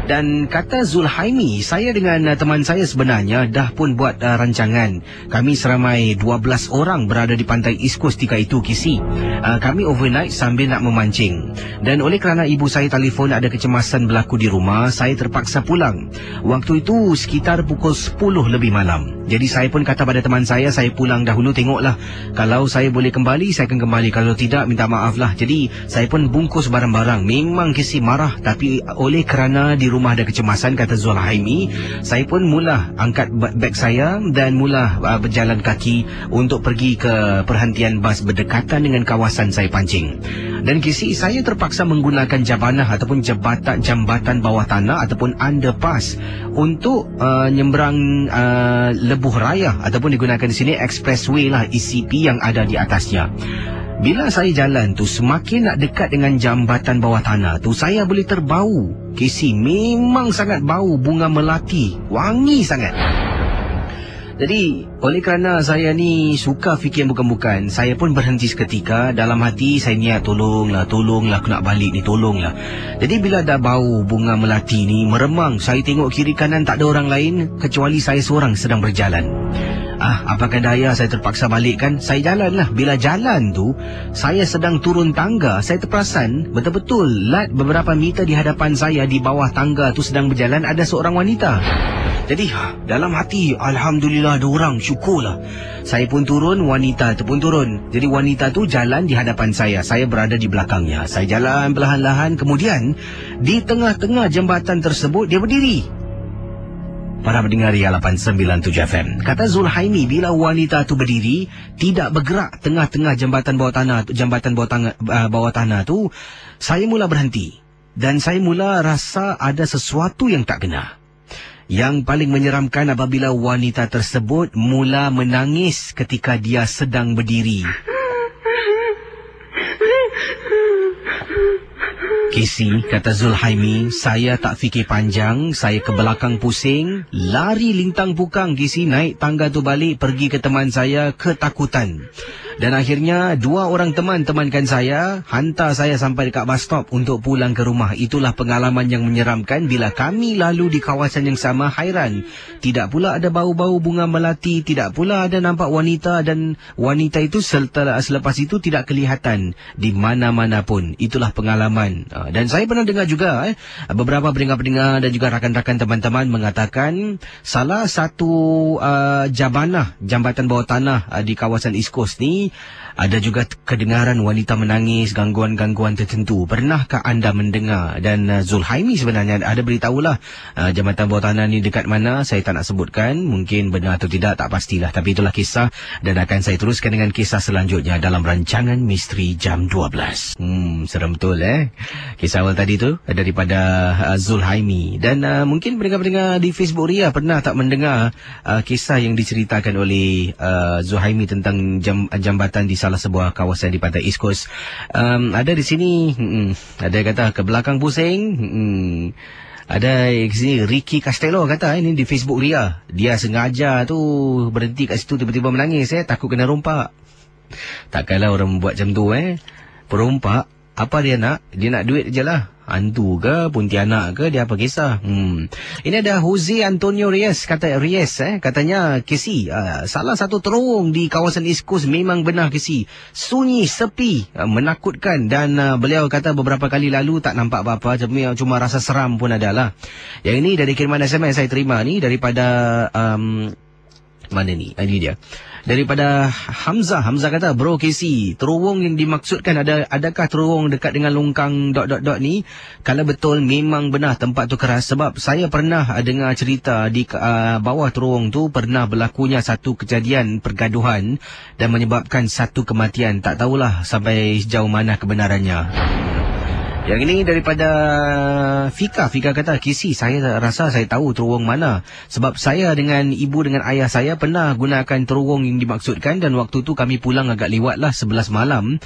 Dan kata Zulhaimi, saya dengan teman saya sebenarnya dah pun buat rancangan. Kami seramai 12 orang berada di pantai East Coast ketika itu, Kisi. Kami overnight sambil nak memancing. Dan oleh kerana ibu saya telefon ada kecemasan berlaku di rumah, saya terpaksa pulang. Waktu itu sekitar pukul 10 lebih malam. Jadi saya pun kata pada teman saya pulang dahulu, tengoklah. Kalau saya boleh kembali, saya akan kembali. Kalau tidak, minta maaf lah. Jadi saya pun bungkus barang-barang. Memang Kisi marah, tapi oleh kerana di rumah ada kecemasan, kata Zulhaimi, saya pun mula angkat beg saya dan mula berjalan kaki untuk pergi ke perhentian bas berdekatan dengan kawasan saya pancing. Dan Kisi, saya terpaksa menggunakan jabanah ataupun jambatan bawah tanah ataupun underpass untuk nyembrang lebuh raya ataupun digunakan di sini expressway lah, ECP yang ada di atasnya. Bila saya jalan tu, semakin nak dekat dengan jambatan bawah tanah tu, saya boleh terbau. Kisi, memang sangat bau bunga melati, wangi sangat. Jadi, oleh kerana saya ni suka fikir bukan-bukan, saya pun berhenti seketika. Dalam hati saya niat, tolonglah aku nak balik ni, tolonglah. Jadi bila dah bau bunga melati ni meremang, saya tengok kiri kanan tak ada orang lain kecuali saya seorang sedang berjalan. Apakah daya, saya terpaksa balik kan. Saya jalanlah. Bila jalan tu, saya sedang turun tangga, saya terperasan betul-betul lat beberapa meter di hadapan saya, di bawah tangga tu sedang berjalan ada seorang wanita. Jadi dalam hati, alhamdulillah ada orang, syukurlah. Saya pun turun, wanita tu pun turun. Jadi wanita tu jalan di hadapan saya berada di belakangnya. Saya jalan perlahan-lahan, kemudian di tengah-tengah jambatan tersebut dia berdiri. Para pendengar Ria 897 FM. Kata Zulhaimi, bila wanita tu berdiri, tidak bergerak tengah-tengah jambatan bawah tanah tu, saya mula berhenti. Dan saya mula rasa ada sesuatu yang tak kena. Yang paling menyeramkan apabila wanita tersebut mula menangis ketika dia sedang berdiri. Kisi, kata Zulhaimi, saya tak fikir panjang, saya ke belakang pusing, lari lintang pukang Kisi, naik tangga tu balik, pergi ke teman saya, ketakutan. Dan akhirnya 2 orang temankan saya hantar saya sampai dekat bus stop untuk pulang ke rumah. Itulah pengalaman yang menyeramkan bila kami lalu di kawasan yang sama. Hairan, tidak pula ada bau-bau bunga melati, tidak pula ada nampak wanita, dan wanita itu selepas itu tidak kelihatan di mana-mana pun. Itulah pengalaman. Dan saya pernah dengar juga beberapa pendengar-pendengar dan juga rakan-rakan teman-teman mengatakan salah satu jambatan bawah tanah di kawasan East Coast ni ada juga kedengaran wanita menangis, gangguan-gangguan tertentu. Pernahkah anda mendengar? Dan Zulhaimi sebenarnya ada beritahulah jambatan bawah tanah ni dekat mana. Saya tak nak sebutkan, mungkin benar atau tidak tak pastilah, tapi itulah kisah. Dan akan saya teruskan dengan kisah selanjutnya dalam rancangan Misteri Jam 12. Seram betul kisah awal tadi tu daripada Zulhaimi. Dan mungkin pendengar-pendengar di Facebook Ria pernah tak mendengar kisah yang diceritakan oleh Zulhaimi tentang jambatan di salah sebuah kawasan di pantai East Coast. Ada di sini, ada yang kata ke belakang pusing. Ada di sini Ricky Castello kata ini di Facebook Ria, dia sengaja tu berhenti kat situ tiba-tiba menangis takut kena rompak. Takkanlah orang buat macam tu perompak. Apa dia nak? Dia nak duit je lah. Hantu ke, Pontianak ke, dia apa kisah? Ini ada Jose Antonio Reyes, katanya, Kesi, salah satu terowong di kawasan East Coast memang benar Kesi. Sunyi, sepi, menakutkan, dan beliau kata beberapa kali lalu tak nampak apa-apa, cuma rasa seram pun adalah. Yang ini dari kiriman SMS saya terima ni daripada mana ni? Ini dia. Daripada Hamzah. Hamzah kata, bro Casey, terowong yang dimaksudkan adakah terowong dekat dengan longkang ... ni? Kalau betul memang benar tempat tu keras. Sebab saya pernah dengar cerita di bawah terowong tu pernah berlakunya satu kejadian pergaduhan dan menyebabkan satu kematian. Tak tahulah sampai sejauh mana kebenarannya. Yang ini daripada Fika. Fika kata, Kisi, saya rasa saya tahu terowong mana. Sebab saya dengan ibu dengan ayah saya pernah gunakan terowong yang dimaksudkan, dan waktu tu kami pulang agak lewat lah 11 malam.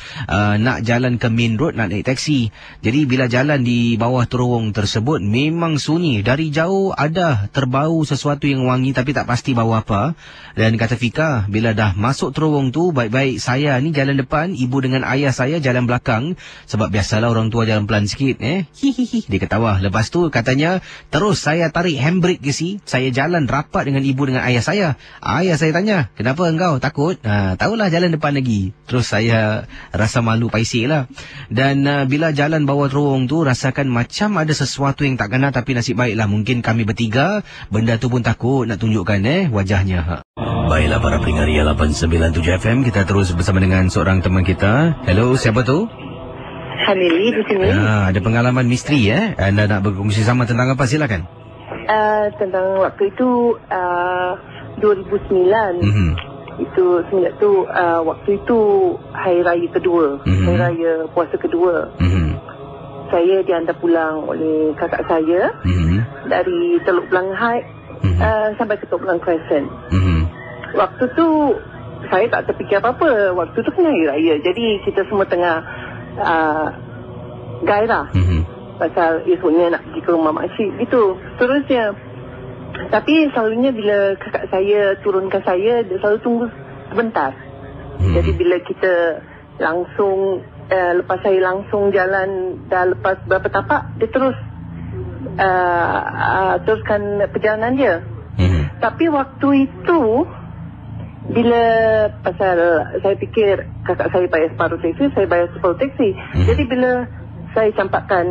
Nak jalan ke main road, nak naik taksi. Jadi bila jalan di bawah terowong tersebut, memang sunyi. Dari jauh ada terbau sesuatu yang wangi, tapi tak pasti bau apa. Dan kata Fika, bila dah masuk terowong tu, baik-baik saya ni jalan depan, ibu dengan ayah saya jalan belakang. Sebab biasalah orang tua jalan pelan sikit. Hihihi, dia ketawa. Lepas tu katanya, terus saya tarik handbrake ke si. Saya jalan rapat dengan ibu dengan ayah saya. Ayah saya tanya, kenapa engkau takut? Tahulah jalan depan lagi. Terus saya rasa malu paisik lah. Dan bila jalan bawah terowong tu, rasakan macam ada sesuatu yang tak kena, tapi nasib baiklah. Mungkin kami bertiga, benda tu pun takut nak tunjukkan wajahnya. Baiklah para pendengar 897 FM, kita terus bersama dengan seorang teman kita. Hello, siapa tu? Halili di sini. Ada pengalaman misteri Anda nak berkongsi sama tentang apa? Silakan. Tentang waktu itu 2009. Itu semenjak tu waktu itu hari raya kedua, hari raya puasa kedua. Saya diantar pulang oleh kakak saya dari Teluk Belang Heights sampai ke Teluk Belang Crescent. Waktu tu saya tak terfikir apa-apa. Waktu tu kan hari raya, jadi kita semua tengah gairah pasal esoknya nak pergi ke rumah makcik gitu. Seterusnya, tapi selalunya bila kakak saya turunkan saya, dia selalu tunggu sebentar. Jadi bila kita langsung lepas saya langsung jalan, dah lepas beberapa tapak, dia terus teruskan perjalanan dia. Tapi waktu itu, bila pasal saya fikir kakak saya bayar separuh teksi, saya bayar separuh teksi. Jadi bila saya campakkan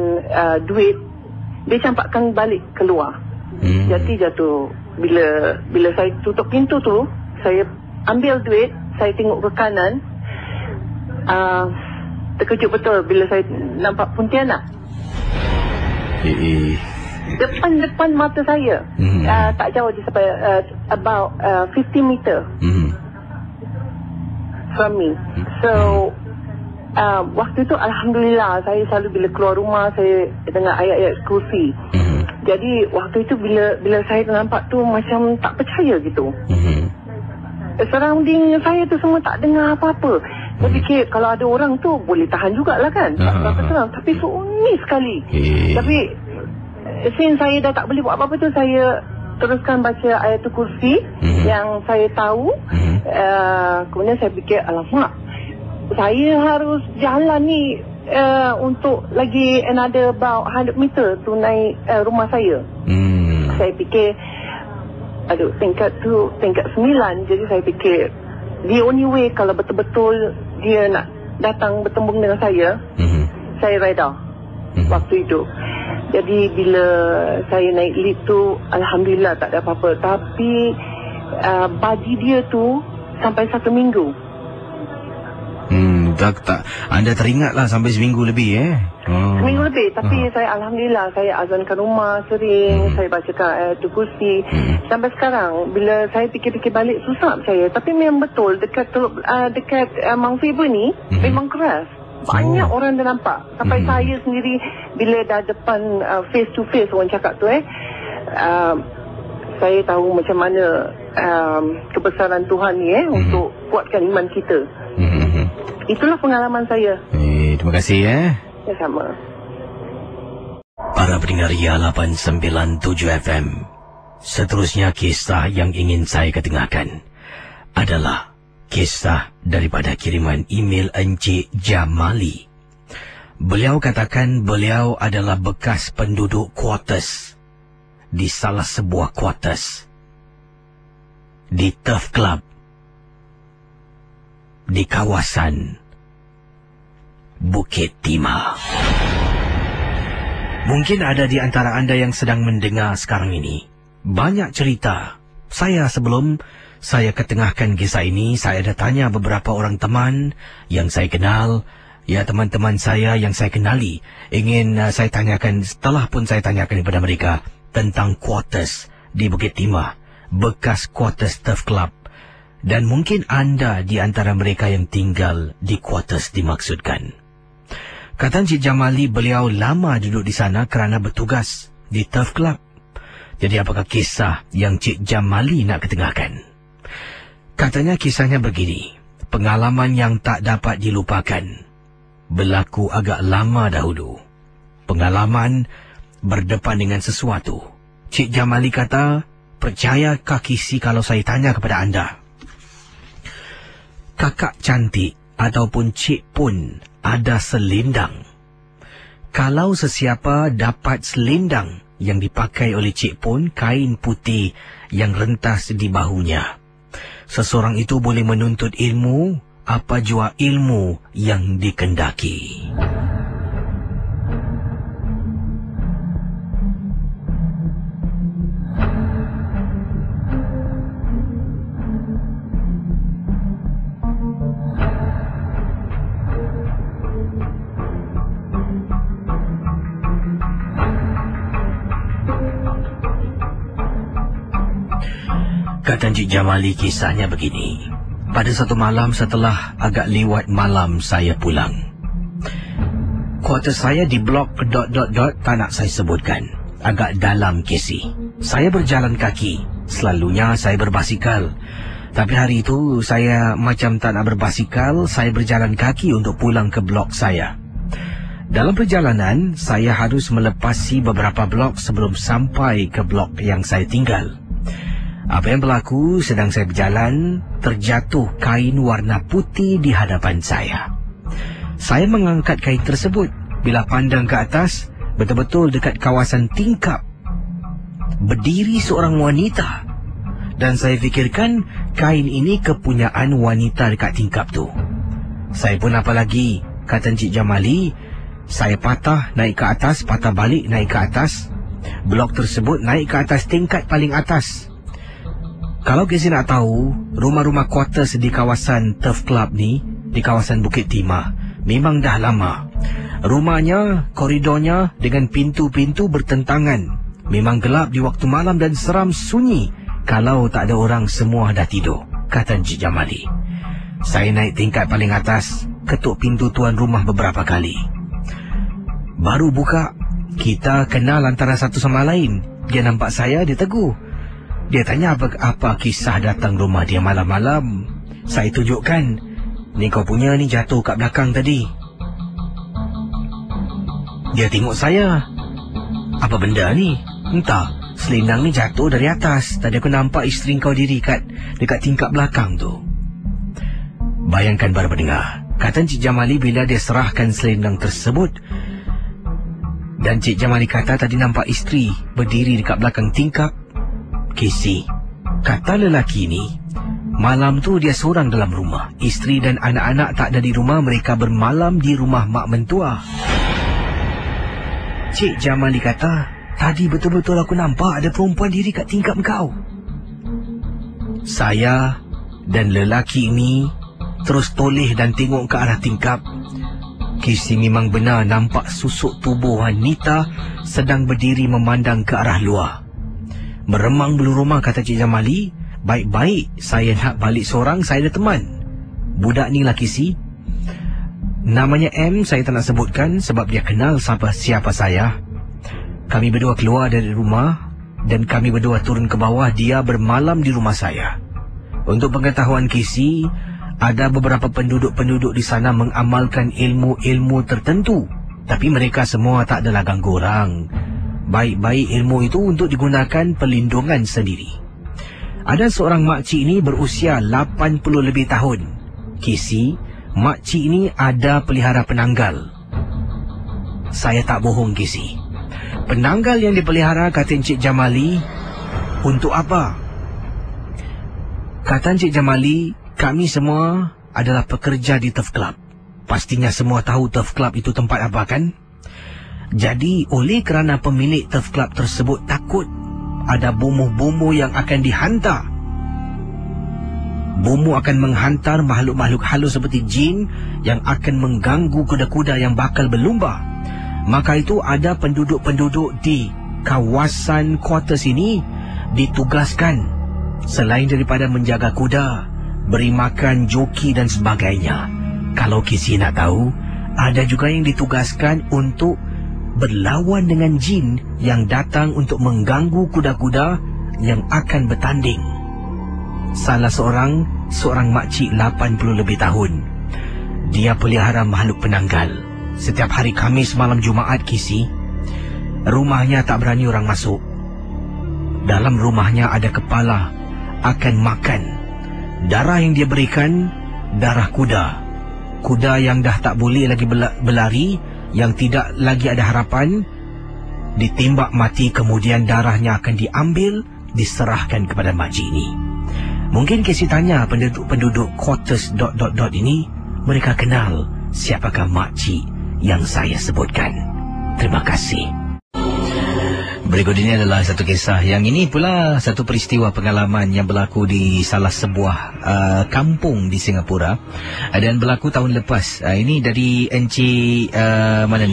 duit, dia campakkan balik keluar. Jadi jatuh. Bila saya tutup pintu tu, saya ambil duit, saya tengok ke kanan. Terkejut betul bila saya nampak Pontianak. Depan mata saya. Tak jauh je sampai about 50 meter from me. So waktu itu Alhamdulillah, saya selalu bila keluar rumah saya dengar ayat-ayat kursi. Jadi waktu itu bila saya nampak tu macam tak percaya gitu. Surrounding saya tu semua tak dengar apa-apa. Saya fikir kalau ada orang tu boleh tahan jugalah kan. Tak berapa seram. Tapi sunyi sekali. Tapi since saya dah tak boleh buat apa-apa tu, saya teruskan baca ayatul kursi yang saya tahu. Kemudian saya fikir, alamak, saya harus jalan ni untuk lagi another about 100 meter tu naik rumah saya. Saya fikir, aduh, tingkat 9. Jadi saya fikir, the only way kalau betul-betul dia nak datang bertembung dengan saya reda waktu itu. Jadi bila saya naik lift tu, Alhamdulillah tak ada apa-apa. Tapi bagi dia tu sampai 1 minggu. Tak. Anda teringatlah sampai seminggu lebih Seminggu lebih. Tapi saya Alhamdulillah, saya azankan rumah sering. Saya bacakan ayatul kursi. Sampai sekarang bila saya fikir-fikir balik, susah saya. Tapi memang betul dekat Mount Faber ni memang keras. Banyak orang dah nampak. Sampai saya sendiri bila dah depan face to face orang cakap tu saya tahu macam mana kebesaran Tuhan ni untuk kuatkan iman kita. Itulah pengalaman saya. Terima kasih Ya, sama. Para pendengar 897 FM, seterusnya kisah yang ingin saya ketengahkan adalah kisah daripada kiriman email Encik Jamali. Beliau katakan beliau adalah bekas penduduk quarters di salah sebuah quarters di Turf Club di kawasan Bukit Timah. Mungkin ada di antara anda yang sedang mendengar sekarang ini banyak cerita. Sebelum saya ketengahkan kisah ini, saya ada tanya beberapa orang teman yang saya kenal, teman-teman saya yang saya kenali. Ingin saya tanyakan, setelah pun saya tanyakan kepada mereka tentang quarters di Bukit Timah, bekas quarters Turf Club. Dan mungkin anda di antara mereka yang tinggal di quarters dimaksudkan. Kata Encik Jamali, beliau lama duduk di sana kerana bertugas di Turf Club. Jadi apakah kisah yang Encik Jamali nak ketengahkan? Katanya kisahnya begini. Pengalaman yang tak dapat dilupakan. Berlaku agak lama dahulu. Pengalaman berdepan dengan sesuatu. Cik Jamali kata, percayakah Kisi kalau saya tanya kepada anda? Kakak cantik ataupun cik pun ada selendang. Kalau sesiapa dapat selendang yang dipakai oleh cik pun, kain putih yang rentas di bahunya, seseorang itu boleh menuntut ilmu, apa jua ilmu yang dikendaki. Kata Encik Jamali, kisahnya begini. Pada satu malam setelah agak lewat malam saya pulang. Kuarter saya di blok ... tak nak saya sebutkan. Agak dalam Kisi. Saya berjalan kaki. Selalunya saya berbasikal. Tapi hari itu saya macam tak nak berbasikal. Saya berjalan kaki untuk pulang ke blok saya. Dalam perjalanan, saya harus melepasi beberapa blok sebelum sampai ke blok yang saya tinggal. Apa yang berlaku sedang saya berjalan, terjatuh kain warna putih di hadapan saya. Saya mengangkat kain tersebut. Bila pandang ke atas, betul-betul dekat kawasan tingkap, berdiri seorang wanita. Dan saya fikirkan kain ini kepunyaan wanita dekat tingkap tu. Saya pun apa lagi, kata Encik Jamali, saya patah naik ke atas, patah balik naik ke atas. Blok tersebut naik ke atas tingkat paling atas. Kalau Kisi nak tahu, rumah-rumah quarters di kawasan Turf Club ni, di kawasan Bukit Timah, memang dah lama. Rumahnya, koridornya dengan pintu-pintu bertentangan. Memang gelap di waktu malam dan seram sunyi kalau tak ada orang, semua dah tidur, kata Encik Jamali. Saya naik tingkat paling atas, ketuk pintu tuan rumah beberapa kali. Baru buka, kita kenal antara satu sama lain. Dia nampak saya, dia tegur. Dia tanya apa kisah datang rumah dia malam-malam. Saya tunjukkan. Ni kau punya ni jatuh kat belakang tadi. Dia tengok saya. Apa benda ni? Entah. Selendang ni jatuh dari atas. Tadi aku nampak isteri kau diri dekat tingkap belakang tu. Bayangkan para pendengar. Kata Encik Jamali bila dia serahkan selendang tersebut. Dan Encik Jamali kata tadi nampak isteri berdiri dekat belakang tingkap. Kisi, kata lelaki ni, malam tu dia seorang dalam rumah. Isteri dan anak-anak tak ada di rumah. Mereka bermalam di rumah mak mentua. Cik Jamali kata, tadi betul-betul aku nampak ada perempuan diri kat tingkap kau. Saya dan lelaki ini terus toleh dan tengok ke arah tingkap. Kisi memang benar nampak susuk tubuh wanita sedang berdiri memandang ke arah luar. Meremang bulu rumah, kata Cik Jamali. Baik-baik saya nak balik seorang, saya ada teman. Budak ni lah Kisi. Namanya M, saya tak nak sebutkan sebab dia kenal siapa saya. Kami berdua keluar dari rumah dan kami berdua turun ke bawah. Dia bermalam di rumah saya. Untuk pengetahuan Kisi, ada beberapa penduduk-penduduk di sana mengamalkan ilmu-ilmu tertentu. Tapi mereka semua tak adalah ganggu orang. Baik-baik ilmu itu untuk digunakan perlindungan sendiri. Ada seorang makcik ini berusia 80 lebih tahun. Kisi, makcik ini ada pelihara penanggal. Saya tak bohong Kisi. Penanggal yang dipelihara, kata Encik Jamali, untuk apa? Kata Encik Jamali, kami semua adalah pekerja di Turf Club. Pastinya semua tahu Turf Club itu tempat apa kan? Jadi oleh kerana pemilik Turf Club tersebut takut ada bomoh-bomoh yang akan dihantar. Bomoh akan menghantar makhluk-makhluk halus seperti jin yang akan mengganggu kuda-kuda yang bakal berlumba. Maka itu ada penduduk-penduduk di kawasan quarters ini ditugaskan, selain daripada menjaga kuda, beri makan joki dan sebagainya. Kalau Kisi nak tahu, Ada juga yang ditugaskan untuk berlawan dengan jin yang datang untuk mengganggu kuda-kuda yang akan bertanding. Salah seorang makcik 80 lebih tahun. Dia pelihara makhluk penanggal. Setiap hari Khamis malam Jumaat, Kisi, rumahnya tak berani orang masuk. Dalam rumahnya ada kepala akan makan. Darah yang dia berikan, darah kuda. Kuda yang dah tak boleh lagi berlari, yang tidak lagi ada harapan, ditembak mati, kemudian darahnya akan diambil, diserahkan kepada makcik ini. Mungkin Kisi tanya penduduk quarters ... ini, mereka kenal siapakah makcik yang saya sebutkan. Terima kasih. Berikut ini adalah satu kisah. Yang ini pula satu peristiwa pengalaman yang berlaku di salah sebuah kampung di Singapura, dan berlaku tahun lepas. Ini dari Encik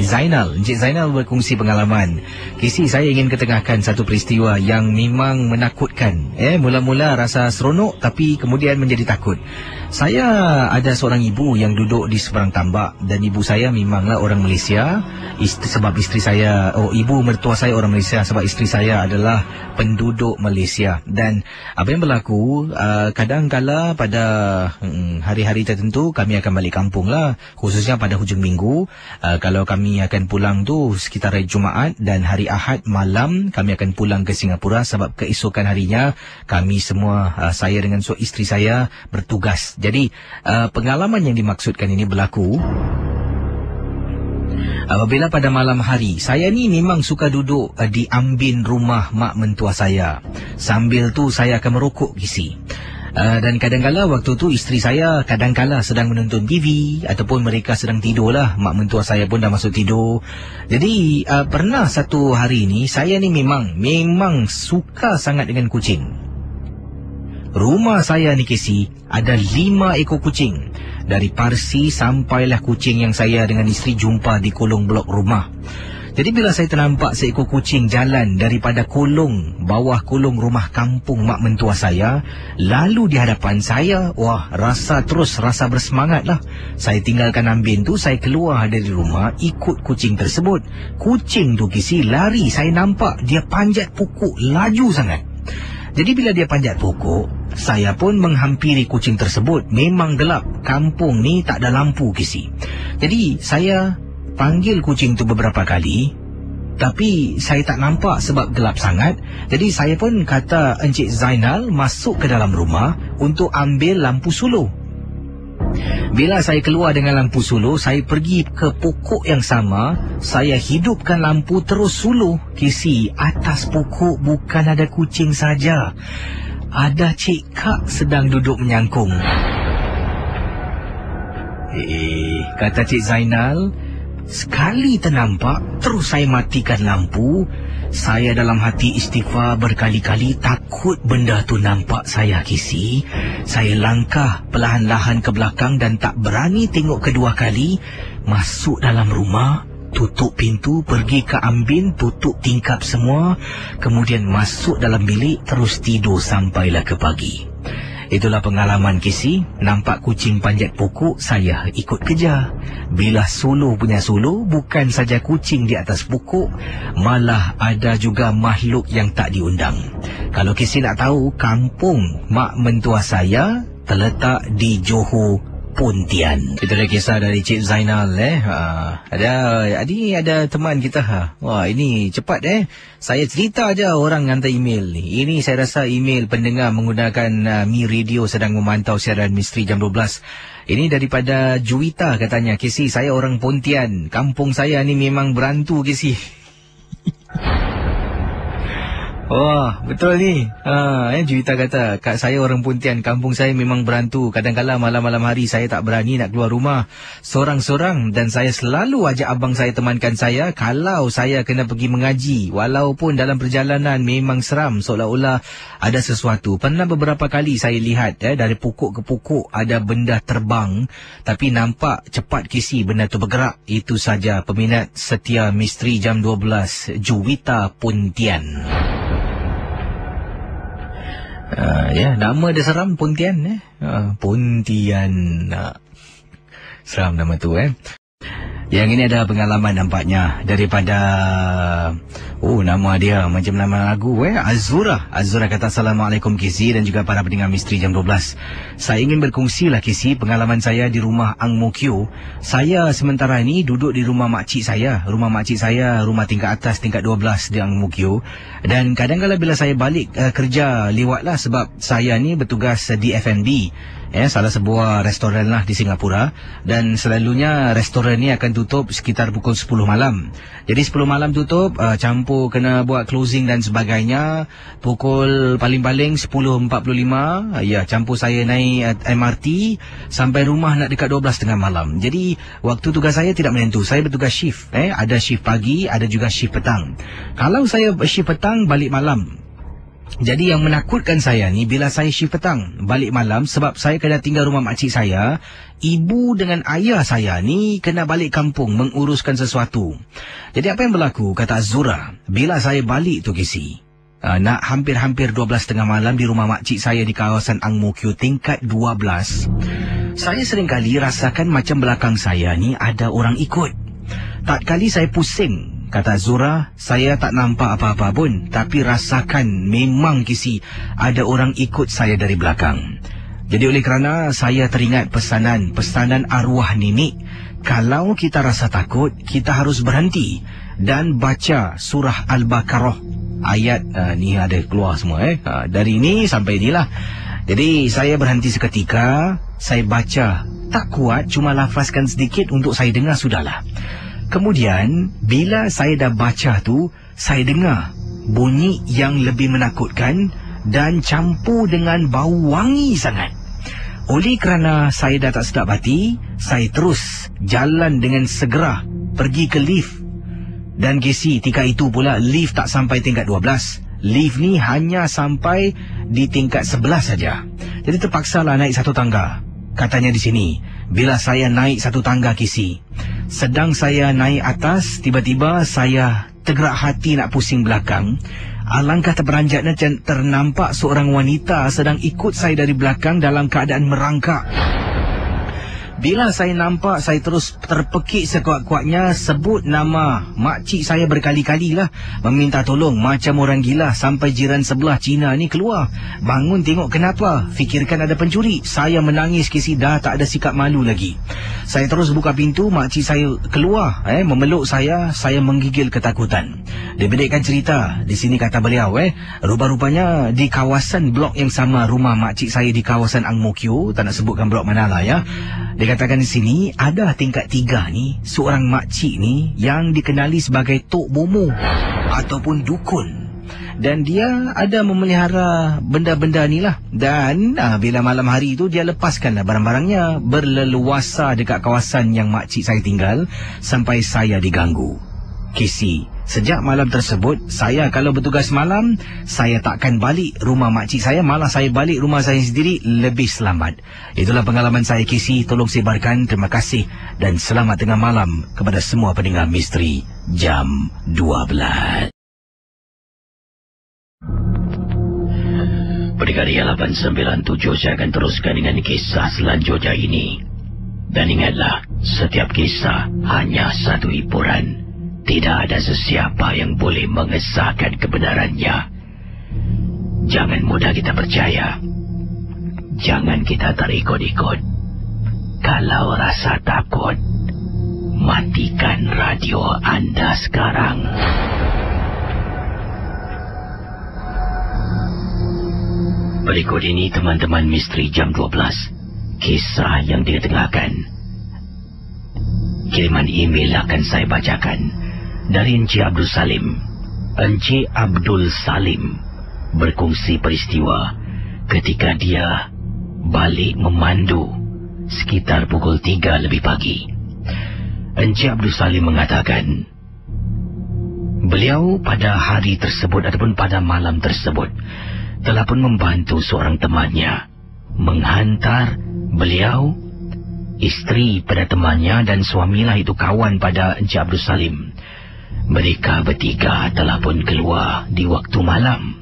Zainal. Encik Zainal berkongsi pengalaman. Kisi, saya ingin ketengahkan satu peristiwa yang memang menakutkan. Mula-mula rasa seronok tapi kemudian menjadi takut. Saya ada seorang ibu yang duduk di seberang tambak, dan ibu saya memanglah orang Malaysia. Ibu mertua saya orang Malaysia, sebab isteri saya adalah penduduk Malaysia. Dan apa yang berlaku, kadang-kala pada hari-hari tertentu kami akan balik kampung lah, khususnya pada hujung minggu. Kalau kami akan pulang tu sekitar hari Jumaat, dan hari Ahad malam kami akan pulang ke Singapura, sebab keesokan harinya kami semua, saya dengan isteri saya bertugas. Jadi pengalaman yang dimaksudkan ini berlaku apabila pada malam hari. Saya ni memang suka duduk di ambin rumah mak mentua saya. Sambil tu saya akan merokok, Kisi. Dan kadang-kala waktu tu isteri saya kadang-kala sedang menonton TV, ataupun mereka sedang tidur lah. Mak mentua saya pun dah masuk tidur. Jadi pernah satu hari ni, saya ni memang suka sangat dengan kucing. Rumah saya ni, Kisi, ada 5 ekor kucing. Dari Parsi sampailah kucing yang saya dengan isteri jumpa di kolong blok rumah. Jadi bila saya ternampak seekor kucing jalan daripada bawah kolong rumah kampung mak mentua saya, lalu di hadapan saya, rasa bersemangat lah. Saya tinggalkan ambin tu, saya keluar dari rumah, ikut kucing tersebut. Kucing tu, Kisi, lari. Saya nampak dia panjat pokok laju sangat. Jadi bila dia panjat pokok, saya pun menghampiri kucing tersebut. Memang gelap, kampung ni tak ada lampu, Kisi. Jadi saya panggil kucing tu beberapa kali, tapi saya tak nampak sebab gelap sangat. Jadi saya pun kata Encik Zainal masuk ke dalam rumah untuk ambil lampu suluh. Bila saya keluar dengan lampu suluh, saya pergi ke pokok yang sama. Saya hidupkan lampu terus suluh, Kisi. Atas pokok bukan ada kucing saja, ada Cik Kak sedang duduk menyangkung. Kata Cik Zainal, sekali ternampak, terus saya matikan lampu. Saya dalam hati istighfar berkali-kali, takut benda tu nampak saya, Kisi. Saya langkah perlahan-lahan ke belakang dan tak berani tengok kedua kali. Masuk dalam rumah, tutup pintu, pergi ke ambin, tutup tingkap semua. Kemudian masuk dalam bilik, terus tidur sampailah ke pagi. Itulah pengalaman, Kisi. Nampak kucing panjat pokok, saya ikut kejar. Bila suluh punya suluh, bukan saja kucing di atas pokok, malah ada juga makhluk yang tak diundang. Kalau Kisi nak tahu, kampung mak mentua saya terletak di Johor, Pontian. Itu adalah kisah dari Cik Zainal. Ada teman kita. Wah, ini cepat saya cerita aja orang hantar email ni. Ini saya rasa email pendengar menggunakan Mi Radio sedang memantau siaran Misteri Jam 12. Ini daripada Juwita, katanya, Kisi, saya orang Pontian. Kampung saya ni memang berantu, Kisi. Wah, betul ni. Juwita kata, Kak saya orang Pontian, kampung saya memang berantu. Kadang-kadang malam-malam hari saya tak berani nak keluar rumah sorang-sorang, dan saya selalu ajak abang saya temankan saya kalau saya kena pergi mengaji. Walaupun dalam perjalanan memang seram, seolah-olah ada sesuatu. Pernah beberapa kali saya lihat dari pokok ke pokok ada benda terbang, tapi nampak cepat, Kisi, benda tu bergerak. Itu saja. Peminat setia Misteri Jam 12, Juwita, Pontian. Nama dia seram, Pontian. Pontian. Seram nama tu. Yang ini ada pengalaman nampaknya daripada nama dia macam nama lagu Azura. Azura kata Assalamualaikum Kisi dan juga para pendengar Misteri Jam 12. Saya ingin berkongsi lah Kisi pengalaman saya di rumah Ang Mo Kio. Saya sementara ini duduk di rumah makcik saya. Rumah makcik saya rumah tingkat atas tingkat 12 di Ang Mo Kio. Dan kadang-kadang bila saya balik kerja lewatlah sebab saya ni bertugas di F&B. Salah sebuah restoran lah di Singapura. Dan selalunya restoran ni akan tutup sekitar pukul 10 malam. Jadi 10 malam tutup, campur kena buat closing dan sebagainya. Pukul paling-paling 10.45, campur saya naik MRT sampai rumah nak dekat 12.30 malam. Jadi waktu tugas saya tidak menentu. Saya bertugas shift. Ada shift pagi, ada juga shift petang. Kalau saya shift petang, balik malam. Jadi yang menakutkan saya ni bila saya shift petang balik malam sebab saya kena tinggal rumah makcik saya, ibu dengan ayah saya ni kena balik kampung menguruskan sesuatu. Jadi apa yang berlaku kata Azura, bila saya balik tu Kisi, nak hampir-hampir 12.30 malam di rumah makcik saya di kawasan Ang Mo Kio tingkat 12, saya seringkali rasakan macam belakang saya ni ada orang ikut. Tak kali saya pusing. Kata Zura, saya tak nampak apa-apa pun, tapi rasakan memang Kisi ada orang ikut saya dari belakang. Jadi oleh kerana saya teringat pesanan arwah nenek, kalau kita rasa takut, kita harus berhenti dan baca surah Al-Baqarah. Ayat ni ada keluar semua dari ini sampai inilah. Jadi saya berhenti seketika, saya baca, tak kuat, cuma lafazkan sedikit untuk saya dengar sudahlah. Kemudian, bila saya dah baca tu, saya dengar bunyi yang lebih menakutkan dan campur dengan bau wangi sangat. Oleh kerana saya dah tak sedap hati, saya terus jalan dengan segera pergi ke lift. Dan Kisi, tika itu pula lift tak sampai tingkat 12. Lift ni hanya sampai di tingkat 11 saja. Jadi terpaksalah naik satu tangga. Katanya di sini, bila saya naik satu tangga Kisi, sedang saya naik atas, tiba-tiba saya tergerak hati nak pusing belakang. Alangkah terperanjatnya ternampak seorang wanita sedang ikut saya dari belakang dalam keadaan merangkak. Bila saya nampak, saya terus terpekik sekuat-kuatnya, sebut nama makcik saya berkali-kali lah, meminta tolong macam orang gila sampai jiran sebelah Cina ni keluar. Bangun tengok kenapa, fikirkan ada pencuri. Saya menangis Kisi, dah tak ada sikap malu lagi. Saya terus buka pintu, makcik saya keluar, memeluk saya menggigil ketakutan. Dia bedekkan cerita, di sini kata beliau, rupa-rupanya di kawasan blok yang sama rumah makcik saya di kawasan Ang Mo Kio, tak nak sebutkan blok mana lah ya. Dikatakan di sini, ada tingkat 3 ni, seorang makcik ni yang dikenali sebagai Tok Bomo ataupun dukun. Dan dia ada memelihara benda-benda ni lah. Dan bila malam hari tu, dia lepaskanlah barang-barangnya berleluasa dekat kawasan yang makcik saya tinggal sampai saya diganggu. Kisi, sejak malam tersebut, saya kalau bertugas malam, saya takkan balik rumah makcik saya, malah saya balik rumah saya sendiri lebih selamat. Itulah pengalaman saya Kisi, tolong sebarkan, terima kasih dan selamat tengah malam kepada semua pendengar Misteri Jam 12. Pendengar 897, saya akan teruskan dengan kisah selanjutnya ini. Dan ingatlah, setiap kisah hanya satu hiburan. Tidak ada sesiapa yang boleh mengesahkan kebenarannya. Jangan mudah kita percaya. Jangan kita terikut-ikut. Kalau rasa takut, matikan radio anda sekarang. Berikut ini teman-teman Misteri Jam 12. Kisah yang ditengahkan. Kiriman email akan saya bacakan dari Encik Abdul Salim. Encik Abdul Salim berkongsi peristiwa ketika dia balik memandu sekitar pukul 3 lebih pagi. Encik Abdul Salim mengatakan, beliau pada hari tersebut ataupun pada malam tersebut telah pun membantu seorang temannya menghantar beliau, isteri pada temannya dan suamilah itu kawan pada Encik Abdul Salim. Mereka bertiga telah pun keluar di waktu malam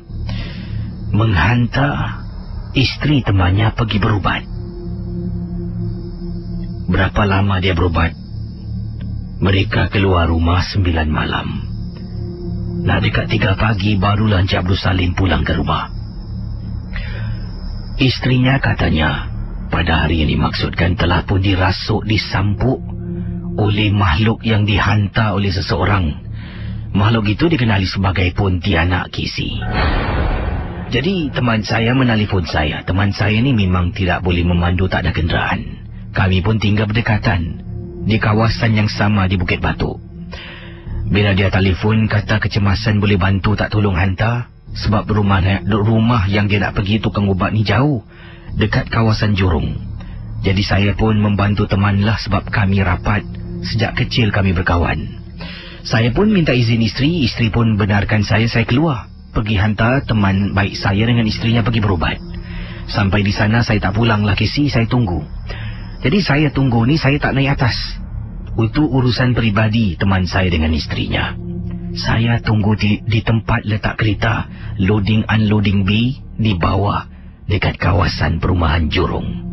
menghantar isteri temannya pergi berubat. Berapa lama dia berubat? Mereka keluar rumah 9 malam. Nak dekat 3 pagi barulah Encik Abdul Salim pulang ke rumah. Isterinya katanya pada hari yang dimaksudkan telah pun dirasuk, disampuk oleh makhluk yang dihantar oleh seseorang. Makhluk itu dikenali sebagai Pontianak Kisi. Jadi teman saya menelefon saya. Teman saya ni memang tidak boleh memandu, tak ada kenderaan. Kami pun tinggal berdekatan di kawasan yang sama di Bukit Batuk. Bila dia telefon, kata kecemasan boleh bantu tak tolong hantar. Sebab rumah yang dia nak pergi tukang ubat ni jauh, dekat kawasan Jurong. Jadi saya pun membantu temanlah sebab kami rapat. Sejak kecil kami berkawan. Saya pun minta izin isteri pun benarkan saya keluar. Pergi hantar teman baik saya dengan isterinya pergi berubat. Sampai di sana saya tak pulang lah Kisi, saya tunggu. Jadi saya tunggu ni saya tak naik atas. Itu urusan peribadi teman saya dengan isterinya. Saya tunggu di tempat letak kereta loading unloading bay di bawah dekat kawasan perumahan Jurong.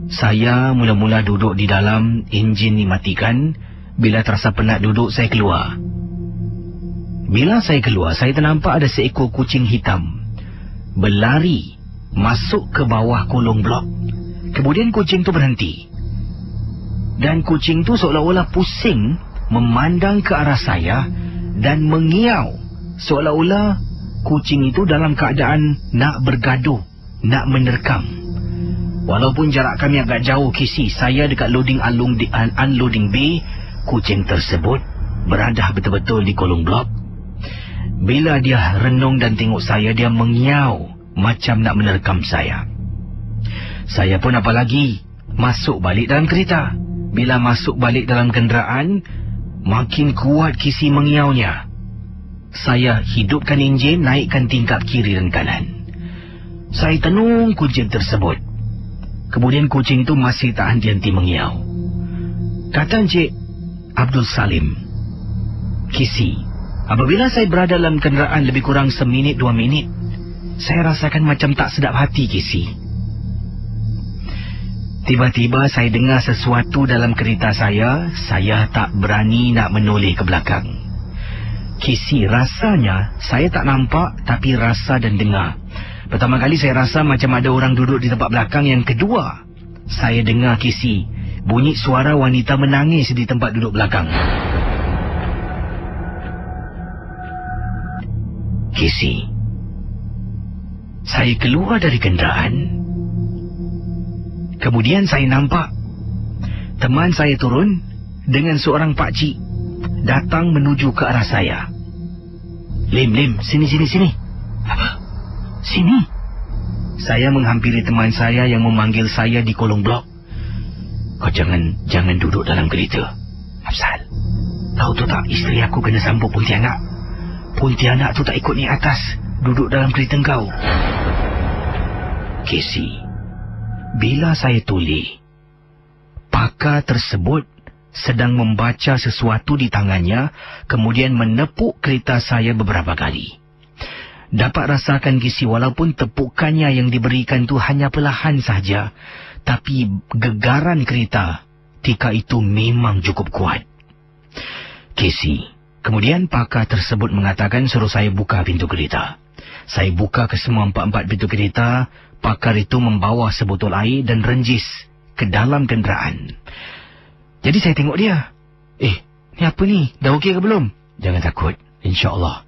Saya mula-mula duduk di dalam, enjin dimatikan. Bila terasa penat duduk, saya keluar. Bila saya keluar, saya ternampak ada seekor kucing hitam berlari masuk ke bawah kolong blok. Kemudian kucing tu berhenti. Dan kucing tu seolah-olah pusing memandang ke arah saya dan mengiau, seolah-olah kucing itu dalam keadaan nak bergaduh, nak menerkam. Walaupun jarak kami agak jauh Kisi, saya dekat unloading bay, kucing tersebut berada betul-betul di kolong blok. Bila dia renung dan tengok saya, dia mengiau macam nak menerkam saya. Saya pun apalagi masuk balik dalam kereta. Bila masuk balik dalam kenderaan, makin kuat Kisi mengiaunya. Saya hidupkan enjin, naikkan tingkap kiri dan kanan. Saya tenung kucing tersebut. Kemudian kucing itu masih tak henti-henti mengiau. Kata Encik Abdul Salim, Kisi, apabila saya berada dalam kenderaan lebih kurang 1 minit 2 minit, saya rasakan macam tak sedap hati Kisi. Tiba-tiba saya dengar sesuatu dalam kereta saya tak berani nak menoleh ke belakang. Kisi, rasanya saya tak nampak tapi rasa dan dengar. Pertama kali saya rasa macam ada orang duduk di tempat belakang. Yang kedua, saya dengar Kisi, bunyi suara wanita menangis di tempat duduk belakang. Kisi, saya keluar dari kenderaan. Kemudian saya nampak teman saya turun dengan seorang pakcik datang menuju ke arah saya. Lim, sini. Apa? Sini. Saya menghampiri teman saya yang memanggil saya di kolong blok. Kau jangan duduk dalam kereta. Afzal, tahu tu tak, isteri aku kena sambut Pontianak. Pontianak tu tak ikut naik atas, duduk dalam kereta kau. Kisi, bila saya tuli, pakar tersebut sedang membaca sesuatu di tangannya, kemudian menepuk kereta saya beberapa kali. Dapat rasakan Kisi, walaupun tepukannya yang diberikan tu hanya perlahan saja, tapi gegaran kereta ketika itu memang cukup kuat. Kisi, kemudian pakar tersebut mengatakan suruh saya buka pintu kereta. Saya buka ke semua 4 pintu kereta. Pakar itu membawa sebotol air dan renjis ke dalam kenderaan. Jadi saya tengok dia. Ni apa ni? Dah okey ke belum? Jangan takut, insya-Allah.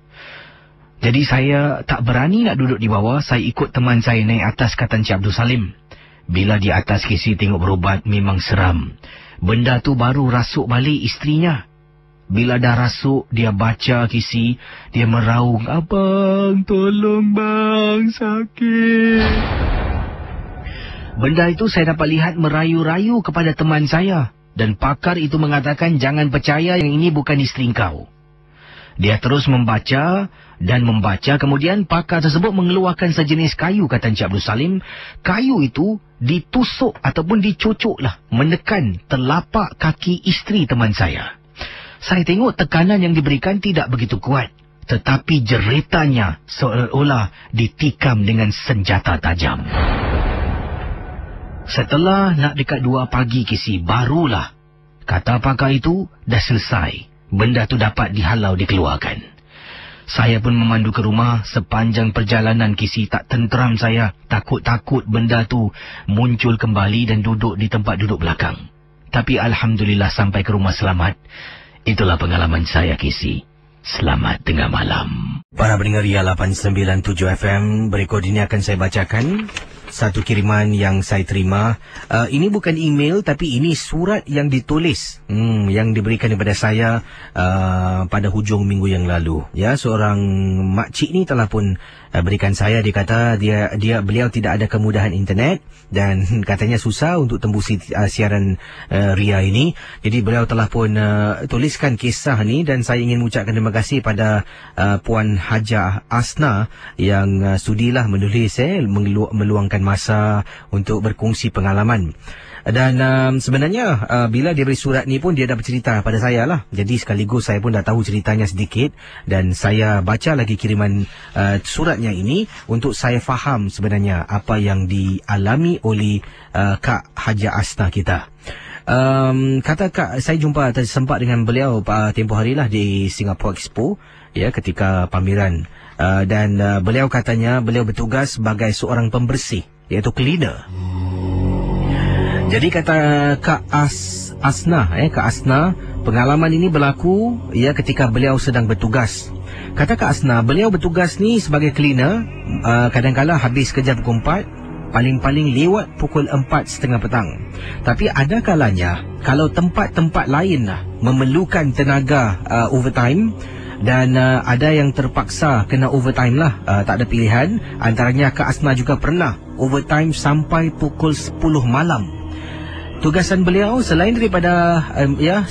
Jadi saya tak berani nak duduk di bawah. Saya ikut teman saya naik atas, kata Encik Abdul Salim. Bila di atas Kisi tengok berubat, memang seram. Benda tu baru rasuk balik isterinya. Bila dah rasuk, dia baca Kisi, dia meraung, "Abang, tolong bang, sakit." Benda itu saya dapat lihat merayu-rayu kepada teman saya. Dan pakar itu mengatakan, jangan percaya, yang ini bukan isteri kau. Dia terus membaca dan membaca. Kemudian pakar tersebut mengeluarkan sejenis kayu, kata Encik Abdul Salim. Kayu itu ditusuk ataupun dicucuklah menekan telapak kaki isteri teman saya. Saya tengok tekanan yang diberikan tidak begitu kuat, tetapi jeritannya seolah-olah ditikam dengan senjata tajam. Setelah nak dekat 2 pagi Kisi, barulah Kata pakar itu, dah selesai. Benda tu dapat dihalau dikeluarkan. Saya pun memandu ke rumah. Sepanjang perjalanan kisi tak tenteram saya. Takut-takut benda tu muncul kembali dan duduk di tempat duduk belakang. Tapi Alhamdulillah sampai ke rumah selamat. Itulah pengalaman saya kisi. Selamat tengah malam. Para pendengar Ria 897 FM, berikut ini akan saya bacakan satu kiriman yang saya terima. Ini bukan email, tapi ini surat yang ditulis, yang diberikan kepada saya pada hujung minggu yang lalu. Ya, seorang makcik ni telah pun berikan saya. Dia kata beliau tidak ada kemudahan internet dan katanya susah untuk tembusi siaran Ria ini. Jadi beliau telah pun tuliskan kisah ni dan saya ingin mengucapkan terima kasih pada Puan Haja Asna yang sudilah menulis, meluangkan masa untuk berkongsi pengalaman. Dan sebenarnya bila dia beri surat ni pun dia dah bercerita pada saya lah. Jadi sekaligus saya pun dah tahu ceritanya sedikit. Dan saya baca lagi kiriman suratnya ini untuk saya faham sebenarnya apa yang dialami oleh Kak Haja Asna kita. Kata Kak, saya jumpa sempat dengan beliau tempoh hari lah di Singapore Expo, ya, ketika pameran. Dan beliau katanya beliau bertugas sebagai seorang pembersih, iaitu cleaner. Jadi kata Kak Asna, Kak Asna, pengalaman ini berlaku ya ketika beliau sedang bertugas. Kata Kak Asna, beliau bertugas ni sebagai cleaner, kadang-kadang habis kerja pukul 4, paling-paling lewat pukul 4:30 petang. Tapi ada kalanya kalau tempat-tempat lain memerlukan tenaga overtime, dan ada yang terpaksa kena overtime lah, tak ada pilihan. Antaranya Kak Asna juga pernah overtime sampai pukul 10 malam. Tugasan beliau selain daripada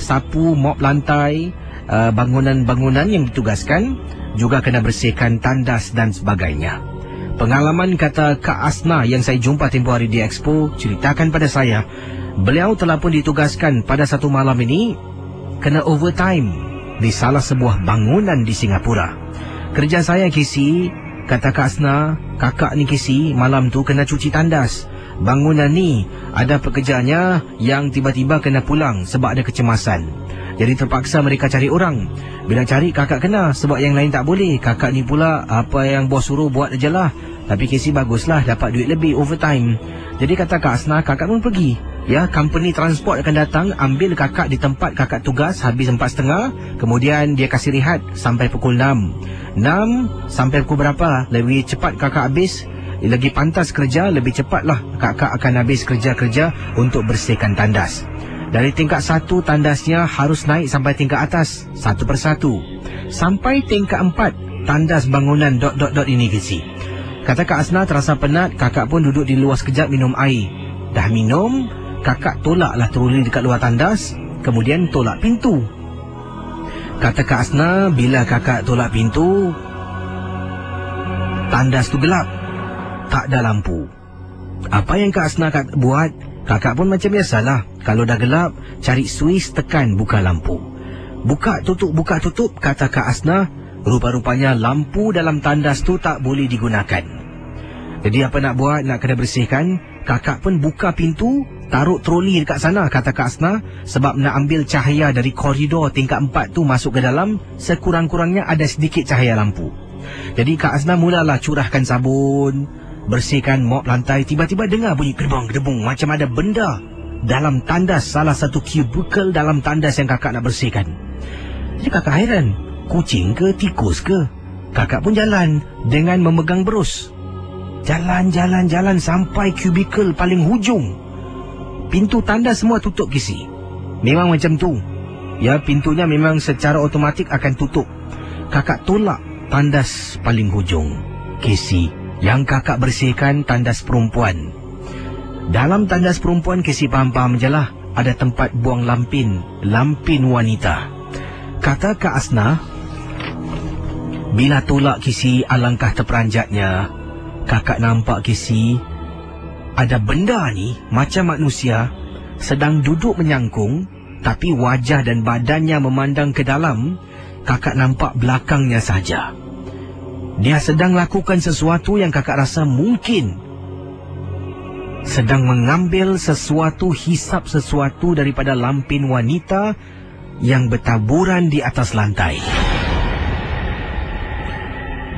sapu, mop lantai, bangunan-bangunan yang ditugaskan, juga kena bersihkan tandas dan sebagainya. Pengalaman kata Kak Asna yang saya jumpa tempoh hari di Expo ceritakan pada saya, beliau telah pun ditugaskan pada satu malam ini kena overtime di salah sebuah bangunan di Singapura. Kerja saya kisi, kata Kak Asna, kakak ni kisi malam tu kena cuci tandas. Bangunan ni ada pekerjanya yang tiba-tiba kena pulang sebab ada kecemasan. Jadi terpaksa mereka cari orang. Bila cari kakak kena sebab yang lain tak boleh. Kakak ni pula apa yang bos suruh buat aja lah. Tapi kisi baguslah dapat duit lebih overtime. Jadi kata Kak Asna, kakak pun pergi. Ya, company transport akan datang ambil kakak di tempat kakak tugas habis 4:30. Kemudian dia kasih rehat sampai pukul 6. 6 sampai pukul berapa? Lebih cepat kakak habis, lagi pantas kerja, lebih cepatlah kakak akan habis kerja-kerja untuk bersihkan tandas. Dari tingkat 1 tandasnya harus naik sampai tingkat atas, satu persatu. Sampai tingkat 4 tandas bangunan ... ini kisi. Kata Kak Asna terasa penat, kakak pun duduk di luar sekejap minum air. Dah minum, kakak tolaklah troli dekat luar tandas, kemudian tolak pintu. Kata Kak Asna, bila kakak tolak pintu, tandas tu gelap, tak ada lampu. Apa yang Kak Asna buat, kakak pun macam biasalah. Kalau dah gelap, cari suis, tekan buka lampu. Buka tutup, kata Kak Asna. Rupa-rupanya lampu dalam tandas tu tak boleh digunakan. Jadi apa nak buat, nak kena bersihkan. Kakak pun buka pintu, taruh troli dekat sana, kata Kak Asna, sebab nak ambil cahaya dari koridor tingkat 4 tu masuk ke dalam, sekurang-kurangnya ada sedikit cahaya lampu. Jadi Kak Asna mulalah curahkan sabun, bersihkan mop lantai. Tiba-tiba dengar bunyi gedebung-gedebung, macam ada benda dalam tandas, salah satu cubicle dalam tandas yang kakak nak bersihkan. Jadi kakak hairan, kucing ke tikus ke? Kakak pun jalan dengan memegang berus. Jalan sampai kubikel paling hujung. Pintu tandas semua tutup kisi. Memang macam tu. Ya, pintunya memang secara otomatik akan tutup. Kakak tolak tandas paling hujung kisi. Yang kakak bersihkan tandas perempuan. Dalam tandas perempuan kisi paham-paham je lah, ada tempat buang lampin wanita. Kata Kak Asna, bila tolak kisi, alangkah terperanjatnya. Kakak nampak kisi, ada benda ni macam manusia sedang duduk menyangkung, tapi wajah dan badannya memandang ke dalam. Kakak nampak belakangnya saja. Dia sedang lakukan sesuatu yang kakak rasa mungkin sedang mengambil sesuatu, hisap sesuatu daripada lampin wanita yang bertaburan di atas lantai.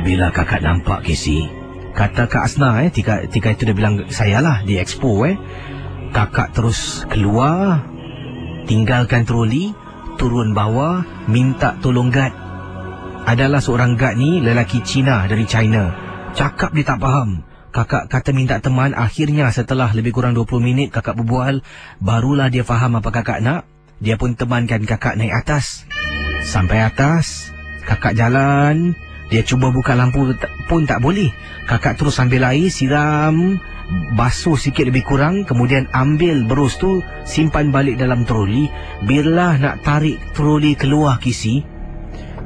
Bila kakak nampak, Casey, kata Kak Asna, tika itu dia bilang saya lah di expo, kakak terus keluar, tinggalkan troli, turun bawah, minta tolong guard. Adalah seorang guard ni lelaki Cina dari China. Cakap dia tak faham. Kakak kata minta teman. Akhirnya setelah lebih kurang 20 minit kakak berbual, barulah dia faham apa kakak nak. Dia pun temankan kakak naik atas. Sampai atas, kakak jalan. Dia cuba buka lampu pun tak boleh. Kakak terus ambil air, siram, basuh sikit lebih kurang, kemudian ambil berus tu, simpan balik dalam troli. Bila nak tarik troli keluar, Casey,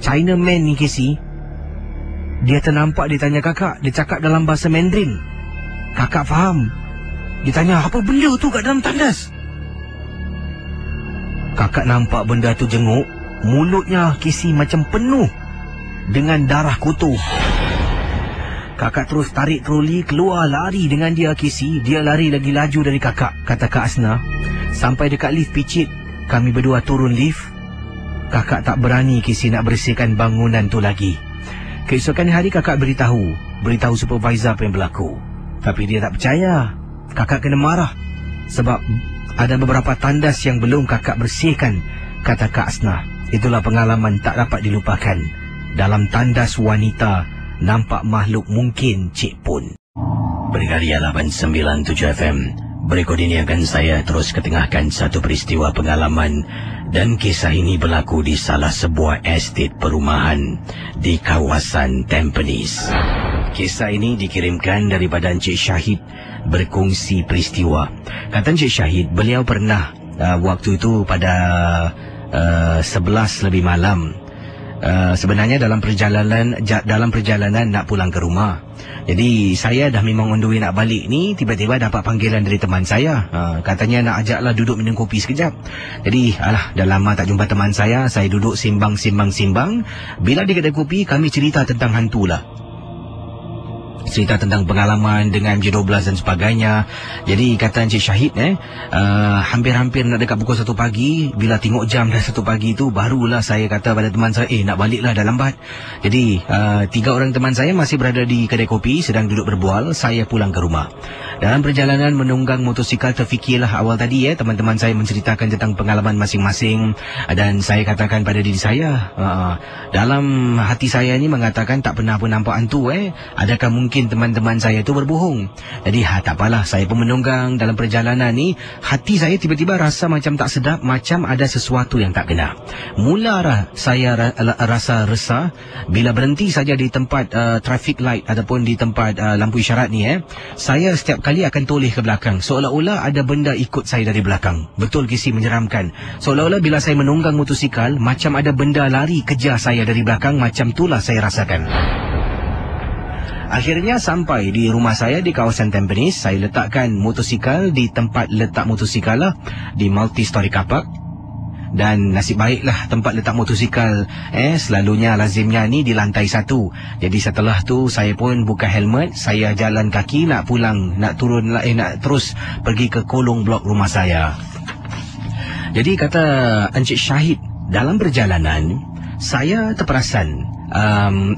Chinaman ni, Casey, dia ternampak, dia tanya kakak, dia cakap dalam bahasa Mandarin. Kakak faham. Dia tanya, apa benda tu kat dalam tandas? Kakak nampak benda tu jenguk. Mulutnya, Casey, macam penuh dengan darah kotor. Kakak terus tarik troli, keluar, lari dengan dia, Casey. Dia lari lagi laju dari kakak, kata Kak Asna. Sampai dekat lift picit, kami berdua turun lift. Kakak tak berani, Casey, nak bersihkan bangunan tu lagi. Keesokan hari kakak beritahu supervisor apa yang berlaku. Tapi dia tak percaya. Kakak kena marah sebab ada beberapa tandas yang belum kakak bersihkan, kata Kak Asna. Itulah pengalaman tak dapat dilupakan. Dalam tandas wanita, nampak makhluk mungkin Cik Pun. Berkarya 897 FM. Berikut ini akan saya terus ketengahkan satu peristiwa pengalaman, dan kisah ini berlaku di salah sebuah estate perumahan di kawasan Tampines. Kisah ini dikirimkan daripada Encik Syahid berkongsi peristiwa. Kata Encik Syahid, beliau pernah waktu itu pada 11 lebih malam. Sebenarnya dalam perjalanan nak pulang ke rumah. Jadi saya dah memang on the way nak balik ni, tiba-tiba dapat panggilan dari teman saya. Katanya nak ajaklah duduk minum kopi sekejap. Jadi dah lama tak jumpa teman saya duduk simbang. Bila di kedai kopi, kami cerita tentang hantu lah. Cerita tentang pengalaman dengan MJ12 dan sebagainya. Jadi kata Encik Syahid, hampir-hampir nak dekat pukul 1 pagi. Bila tengok jam dah 1 pagi tu, barulah saya kata pada teman saya, nak baliklah, dah lambat. Jadi 3 orang teman saya masih berada di kedai kopi, sedang duduk berbual. Saya pulang ke rumah. Dalam perjalanan menunggang motosikal, terfikirlah awal tadi, teman-teman saya menceritakan tentang pengalaman masing-masing. Dan saya katakan pada diri saya, dalam hati saya ni mengatakan tak pernah pun nampak hantu. Adakah mungkin teman-teman saya tu berbohong? Jadi tak apalah, saya pun menunggang. Dalam perjalanan ni, hati saya tiba-tiba rasa macam tak sedap, macam ada sesuatu yang tak kena. Mula saya rasa resah bila berhenti saja di tempat traffic light ataupun di tempat lampu isyarat ni. Saya setiap kali akan toleh ke belakang, seolah-olah ada benda ikut saya dari belakang. Betul, Casey, menyeramkan. Seolah-olah bila saya menunggang motosikal, macam ada benda lari kejar saya dari belakang. Macam itulah saya rasakan. Akhirnya sampai di rumah saya di kawasan Tampines. Saya letakkan motosikal di tempat letak motosikal lah, di multi-story car park. Dan nasib baiklah tempat letak motosikal selalunya lazimnya ni di lantai 1. Jadi setelah tu saya pun buka helmet, saya jalan kaki nak pulang, nak turun nak terus pergi ke kolong blok rumah saya. Jadi kata Encik Syahid, dalam perjalanan saya terperasan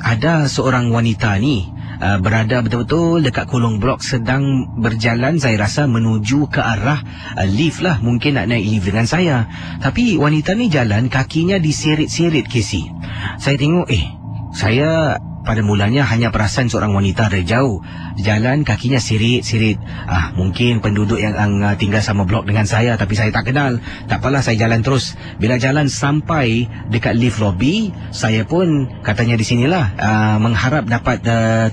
ada seorang wanita ni berada betul-betul dekat kolong blok, sedang berjalan saya rasa menuju ke arah lift lah, mungkin nak naik lift dengan saya. Tapi wanita ni jalan, kakinya diseret-seret, Casey. Saya tengok, saya pada mulanya hanya perasan seorang wanita dari jauh jalan, kakinya seret-seret. Mungkin penduduk yang tinggal sama blok dengan saya, tapi saya tak kenal. Tak apalah, saya jalan terus. Bila jalan sampai dekat lift lobby, saya pun katanya di sinilah mengharap dapat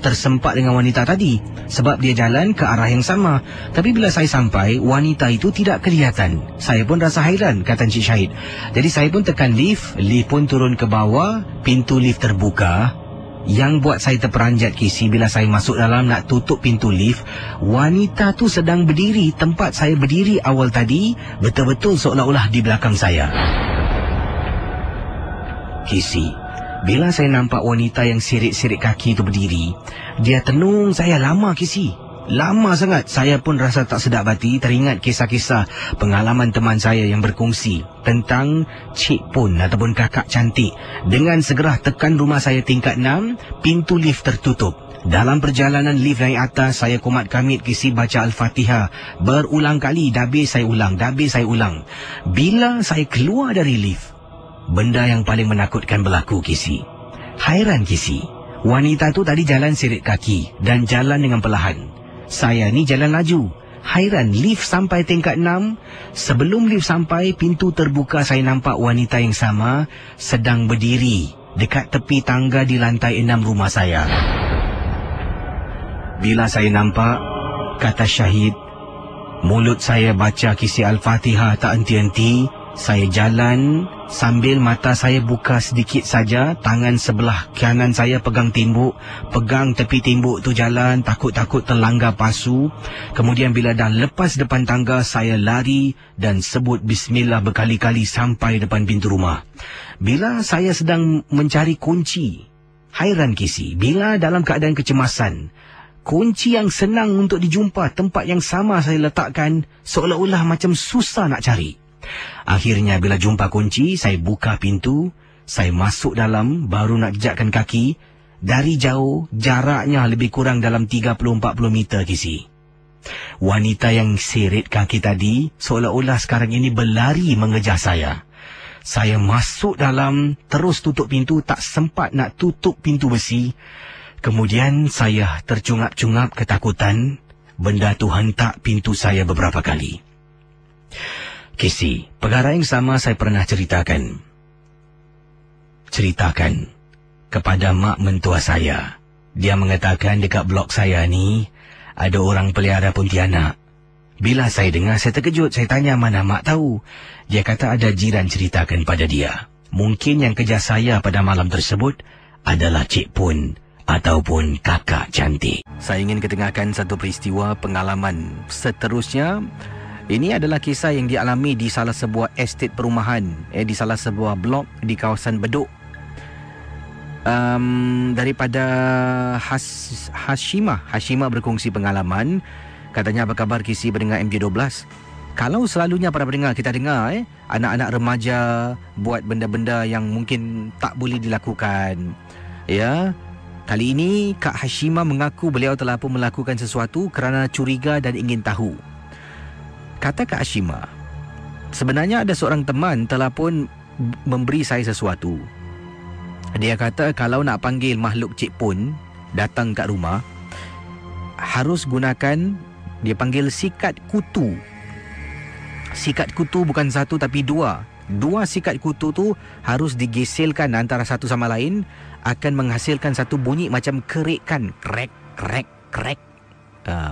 tersempat dengan wanita tadi, sebab dia jalan ke arah yang sama. Tapi bila saya sampai, wanita itu tidak kelihatan. Saya pun rasa hairan, kata Encik Syahid. Jadi saya pun tekan lift pun turun ke bawah, pintu lift terbuka. Yang buat saya terperanjat, Casey, bila saya masuk dalam nak tutup pintu lift, wanita tu sedang berdiri tempat saya berdiri awal tadi, betul-betul seolah-olah di belakang saya. Casey, bila saya nampak wanita yang seret-seret kaki tu berdiri, dia tenung saya lama, Casey. Lama sangat saya pun rasa tak sedap hati teringat kisah-kisah pengalaman teman saya yang berkongsi tentang Cik Pun ataupun kakak cantik. Dengan segera tekan rumah saya tingkat 6, pintu lift tertutup. Dalam perjalanan lift naik atas, saya komat kamit kisi baca Al-Fatihah. Berulang kali, dah habis saya ulang, dah habis saya ulang. Bila saya keluar dari lift, benda yang paling menakutkan berlaku kisi. Hairan kisi, wanita tu tadi jalan sirit kaki dan jalan dengan perlahan. Saya ni jalan laju. Hairan, lift sampai tingkat 6. Sebelum lift sampai, pintu terbuka, saya nampak wanita yang sama sedang berdiri dekat tepi tangga di lantai 6 rumah saya. Bila saya nampak, kata syahid, mulut saya baca kisi Al-Fatihah tak henti-henti. Saya jalan sambil mata saya buka sedikit saja. Tangan sebelah kanan saya pegang tembok, pegang tepi tembok tu jalan, takut-takut terlanggar pasu. Kemudian bila dah lepas depan tangga, saya lari dan sebut bismillah berkali-kali sampai depan pintu rumah. Bila saya sedang mencari kunci, hairan kisi, bila dalam keadaan kecemasan, kunci yang senang untuk dijumpa, tempat yang sama saya letakkan, seolah-olah macam susah nak cari. Akhirnya bila jumpa kunci, saya buka pintu, saya masuk dalam, baru nak jejakkan kaki. Dari jauh, jaraknya lebih kurang dalam 30-40 meter kisi. Wanita yang seret kaki tadi, seolah-olah sekarang ini berlari mengejar saya. Saya masuk dalam, terus tutup pintu, tak sempat nak tutup pintu besi. Kemudian saya tercungap-cungap ketakutan. Benda tu hentak pintu saya beberapa kali. Kisi, perkara yang sama saya pernah ceritakan kepada mak mentua saya. Dia mengatakan dekat blok saya ni ada orang pelihara Pontianak. Bila saya dengar, saya terkejut. Saya tanya, mana mak tahu? Dia kata ada jiran ceritakan pada dia. Mungkin yang kejar saya pada malam tersebut adalah Cik Pun ataupun kakak cantik. Saya ingin ketengahkan satu peristiwa pengalaman seterusnya. Ini adalah kisah yang dialami di salah sebuah estet perumahan, di salah sebuah blok di kawasan Bedok. Daripada Hashimah berkongsi pengalaman. Katanya, apa khabar kisi pendengar MJ12? Kalau selalunya para pendengar kita dengar anak-anak remaja buat benda-benda yang mungkin tak boleh dilakukan. Ya, kali ini Kak Hashimah mengaku beliau telah pun melakukan sesuatu kerana curiga dan ingin tahu. Kata Kak Hashimah, sebenarnya ada seorang teman telah pun memberi saya sesuatu. Dia kata kalau nak panggil makhluk Cik Pun datang kat rumah, harus gunakan, dia panggil sikat kutu. Sikat kutu bukan satu tapi dua. Dua sikat kutu tu harus digeselkan antara satu sama lain, akan menghasilkan satu bunyi macam kerikan. Krek, krek, krek.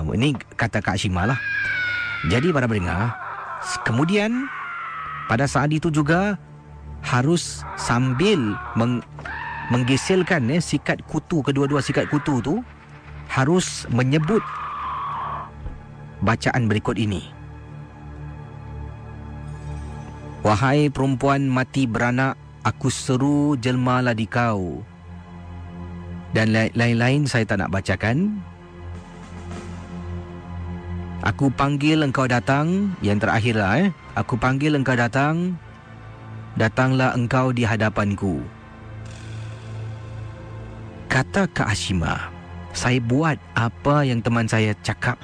Ini kata Kak Hashimah lah. Jadi para pendengar, kemudian pada saat itu juga harus sambil menggeselkan sikat kutu, kedua-dua sikat kutu tu harus menyebut bacaan berikut ini. Wahai perempuan mati beranak, aku seru jelmalah di kau. Dan lain-lain saya tak nak bacakan. Aku panggil engkau datang. Yang terakhirlah aku panggil engkau datang. Datanglah engkau di hadapanku. Kata Kak Hashimah, saya buat apa yang teman saya cakap.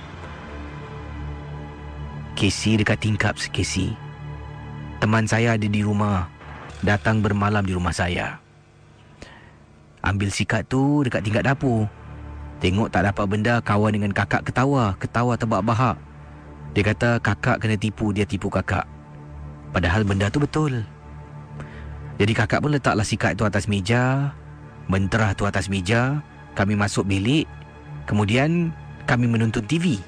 Casey dekat tingkap Casey. Teman saya ada di rumah, datang bermalam di rumah saya. Ambil sikat tu dekat tingkat dapur. Tengok tak dapat benda, kawan dengan kakak ketawa terbahak-bahak. Dia kata kakak kena tipu, dia tipu kakak. Padahal benda tu betul. Jadi kakak pun letaklah sikat tu atas meja, menterah tu atas meja. Kami masuk bilik, kemudian kami menonton TV.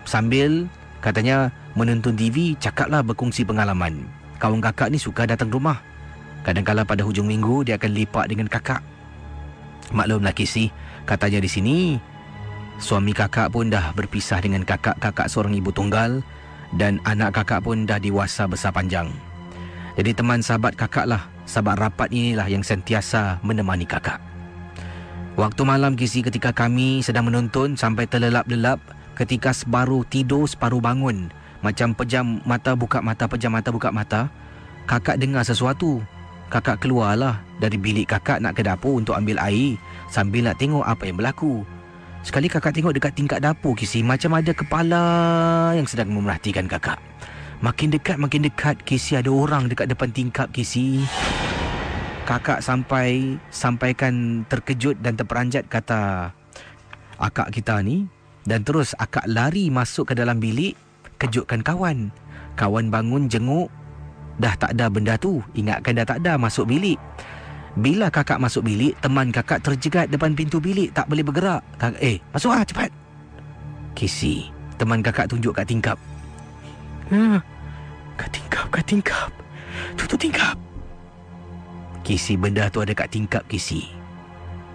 Sambil katanya menonton TV, cakaplah berkongsi pengalaman. Kawan kakak ni suka datang rumah. Kadang-kadang pada hujung minggu dia akan lipat dengan kakak. Maklumlah Casey, katanya di sini suami kakak pun dah berpisah dengan kakak seorang ibu tunggal, dan anak kakak pun dah dewasa besar panjang. Jadi teman sahabat kakak lah, sahabat rapat inilah yang sentiasa menemani kakak. Waktu malam Casey, ketika kami sedang menonton sampai terlelap-lelap, ketika separuh tidur, separuh bangun. Macam pejam mata, buka mata, pejam mata, buka mata. Kakak dengar sesuatu. Kakak keluarlah dari bilik kakak nak ke dapur untuk ambil air sambil nak tengok apa yang berlaku. Sekali kakak tengok dekat tingkap dapur Kisi, macam ada kepala yang sedang memerhatikan kakak. Makin dekat Kisi, ada orang dekat depan tingkap Kisi. Kakak sampaikan terkejut dan terperanjat kata akak kita ni. Dan terus akak lari masuk ke dalam bilik, kejutkan kawan. Kawan bangun jenguk, dah tak ada benda tu. Ingatkan dah tak ada, masuk bilik. Bila kakak masuk bilik, teman kakak terjegat depan pintu bilik, tak boleh bergerak. Masuk cepat. Kisi, teman kakak tunjuk kat tingkap. Kat tingkap. Tutup tingkap. Kisi, benda tu ada kat tingkap Kisi.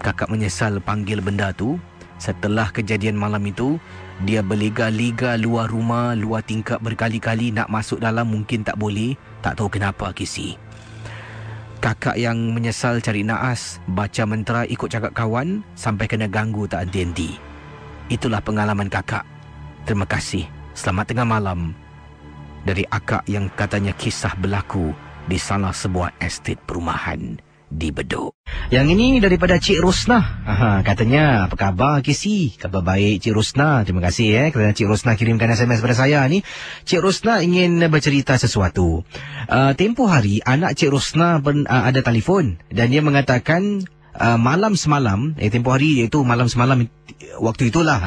Kakak menyesal panggil benda tu. Setelah kejadian malam itu, dia berliga-liga luar rumah, luar tingkap berkali-kali. Nak masuk dalam mungkin tak boleh. Tak tahu kenapa Kisi. Kakak yang menyesal cari naas, baca mentera, ikut cakap kawan, sampai kena ganggu tak henti-henti. Itulah pengalaman kakak. Terima kasih. Selamat tengah malam. Dari akak yang katanya kisah berlaku di salah sebuah estet perumahan di Bedok. Yang ini daripada Cik Rosnah. Katanya, apa khabar Kisi? Khabar baik Cik Rosnah. Terima kasih kerana Cik Rosnah kirimkan SMS pada saya ni. Cik Rosnah ingin bercerita sesuatu. Tempoh hari anak Cik Rosnah ada telefon dan dia mengatakan malam semalam, tempoh hari iaitu malam semalam waktu itulah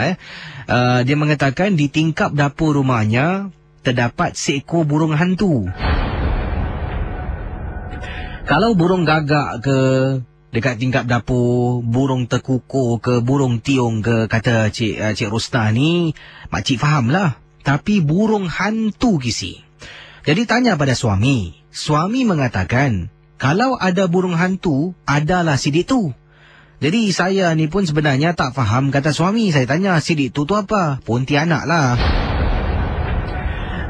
dia mengatakan di tingkap dapur rumahnya terdapat seekor burung hantu. Kalau burung gagak ke dekat tingkap dapur, burung terkukur ke, burung tiung ke, kata Cik Rosnah ni, makcik fahamlah. Tapi burung hantu Kisi. Jadi tanya pada suami. Suami mengatakan, kalau ada burung hantu, adalah sidik tu. Jadi saya ni pun sebenarnya tak faham kata suami. Saya tanya, sidik tu apa? Pontianak lah.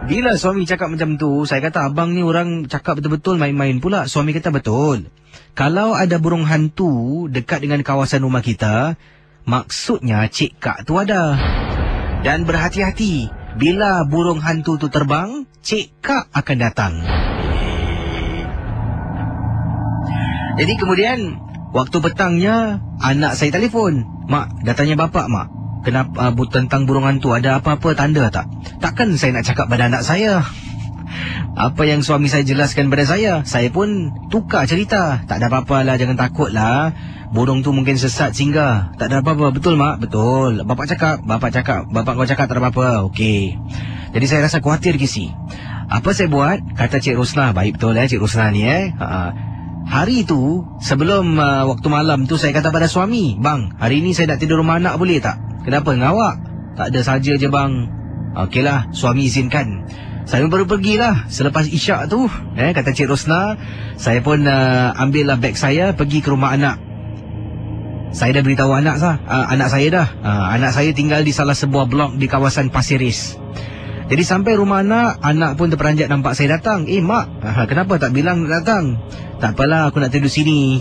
Bila suami cakap macam tu, saya kata abang ni orang cakap betul-betul main-main pula. Suami kata betul. Kalau ada burung hantu dekat dengan kawasan rumah kita, maksudnya Cik Kak tu ada. Dan berhati-hati, bila burung hantu tu terbang, Cik Kak akan datang. Jadi kemudian, waktu petangnya, anak saya telefon. Mak, datanya bapak mak. Kenapa tentang burung hantu, ada apa-apa tanda tak? Takkan saya nak cakap pada anak saya. Apa yang suami saya jelaskan pada saya pun tukar cerita. Tak ada apa-apa lah, jangan takut lah. Burung tu mungkin sesat singgah. Tak ada apa-apa, betul mak? Betul. Bapak kau cakap tak ada apa-apa. Okey. Jadi saya rasa khawatir Kisi. Apa saya buat? Kata Cik Rosnah. Baik betul Cik Rosnah ni Hari tu, sebelum waktu malam tu, saya kata pada suami, bang, hari ni saya nak tidur rumah anak boleh tak? Kenapa? Ngawak? Tak ada saja je bang. Okeylah, suami izinkan. Saya baru pergilah selepas isyak tu. Kata Cik Rosnah, saya pun ambillah beg saya, pergi ke rumah anak. Saya dah beritahu anak saya dah. Anak saya tinggal di salah sebuah blok di kawasan Pasiris. Jadi sampai rumah anak pun terperanjat nampak saya datang. Mak, kenapa tak bilang nak datang? Tak apalah, aku nak tidur sini.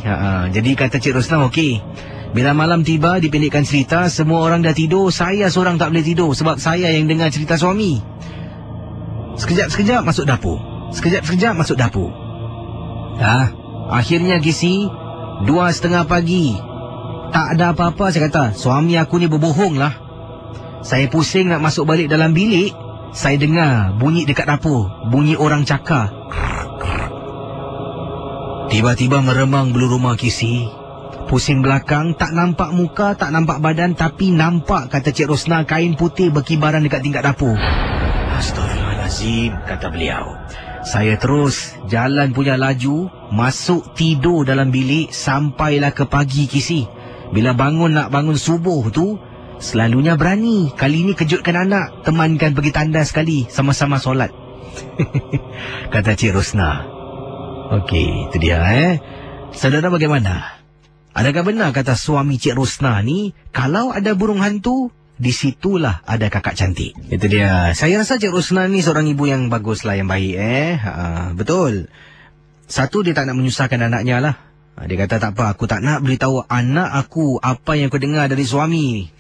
Jadi kata Cik Rosnah, okey. Bila malam tiba, dipendekkan cerita, semua orang dah tidur, saya seorang tak boleh tidur sebab saya yang dengar cerita suami. Sekejap-sekejap masuk dapur. Sekejap-sekejap masuk dapur. Akhirnya Kisi, 2:30 pagi. Tak ada apa-apa, saya kata. Suami aku ni berbohong lah. Saya pusing nak masuk balik dalam bilik. Saya dengar bunyi dekat dapur. Bunyi orang cakar. Tiba-tiba meremang bulu rumah Kisi. Pusing belakang, tak nampak muka, tak nampak badan, tapi nampak, kata Cik Rosnah, kain putih berkibaran dekat tingkat dapur. Astaghfirullahalazim, kata beliau. Saya terus jalan punya laju, masuk tidur dalam bilik, sampailah ke pagi Kisi. Bila nak bangun subuh tu, selalunya berani. Kali ni kejutkan anak, temankan pergi tanda sekali, sama-sama solat. Kata Cik Rosnah. Okey, itu dia Saudara bagaimana? Adakah benar kata suami Cik Rosnah ni, kalau ada burung hantu, disitulah ada kakak cantik? Itu dia. Saya rasa Cik Rosnah ni seorang ibu yang bagus lah, yang baik betul. Satu, dia tak nak menyusahkan anaknya lah. Dia kata tak apa, aku tak nak beritahu anak aku apa yang aku dengar dari suami.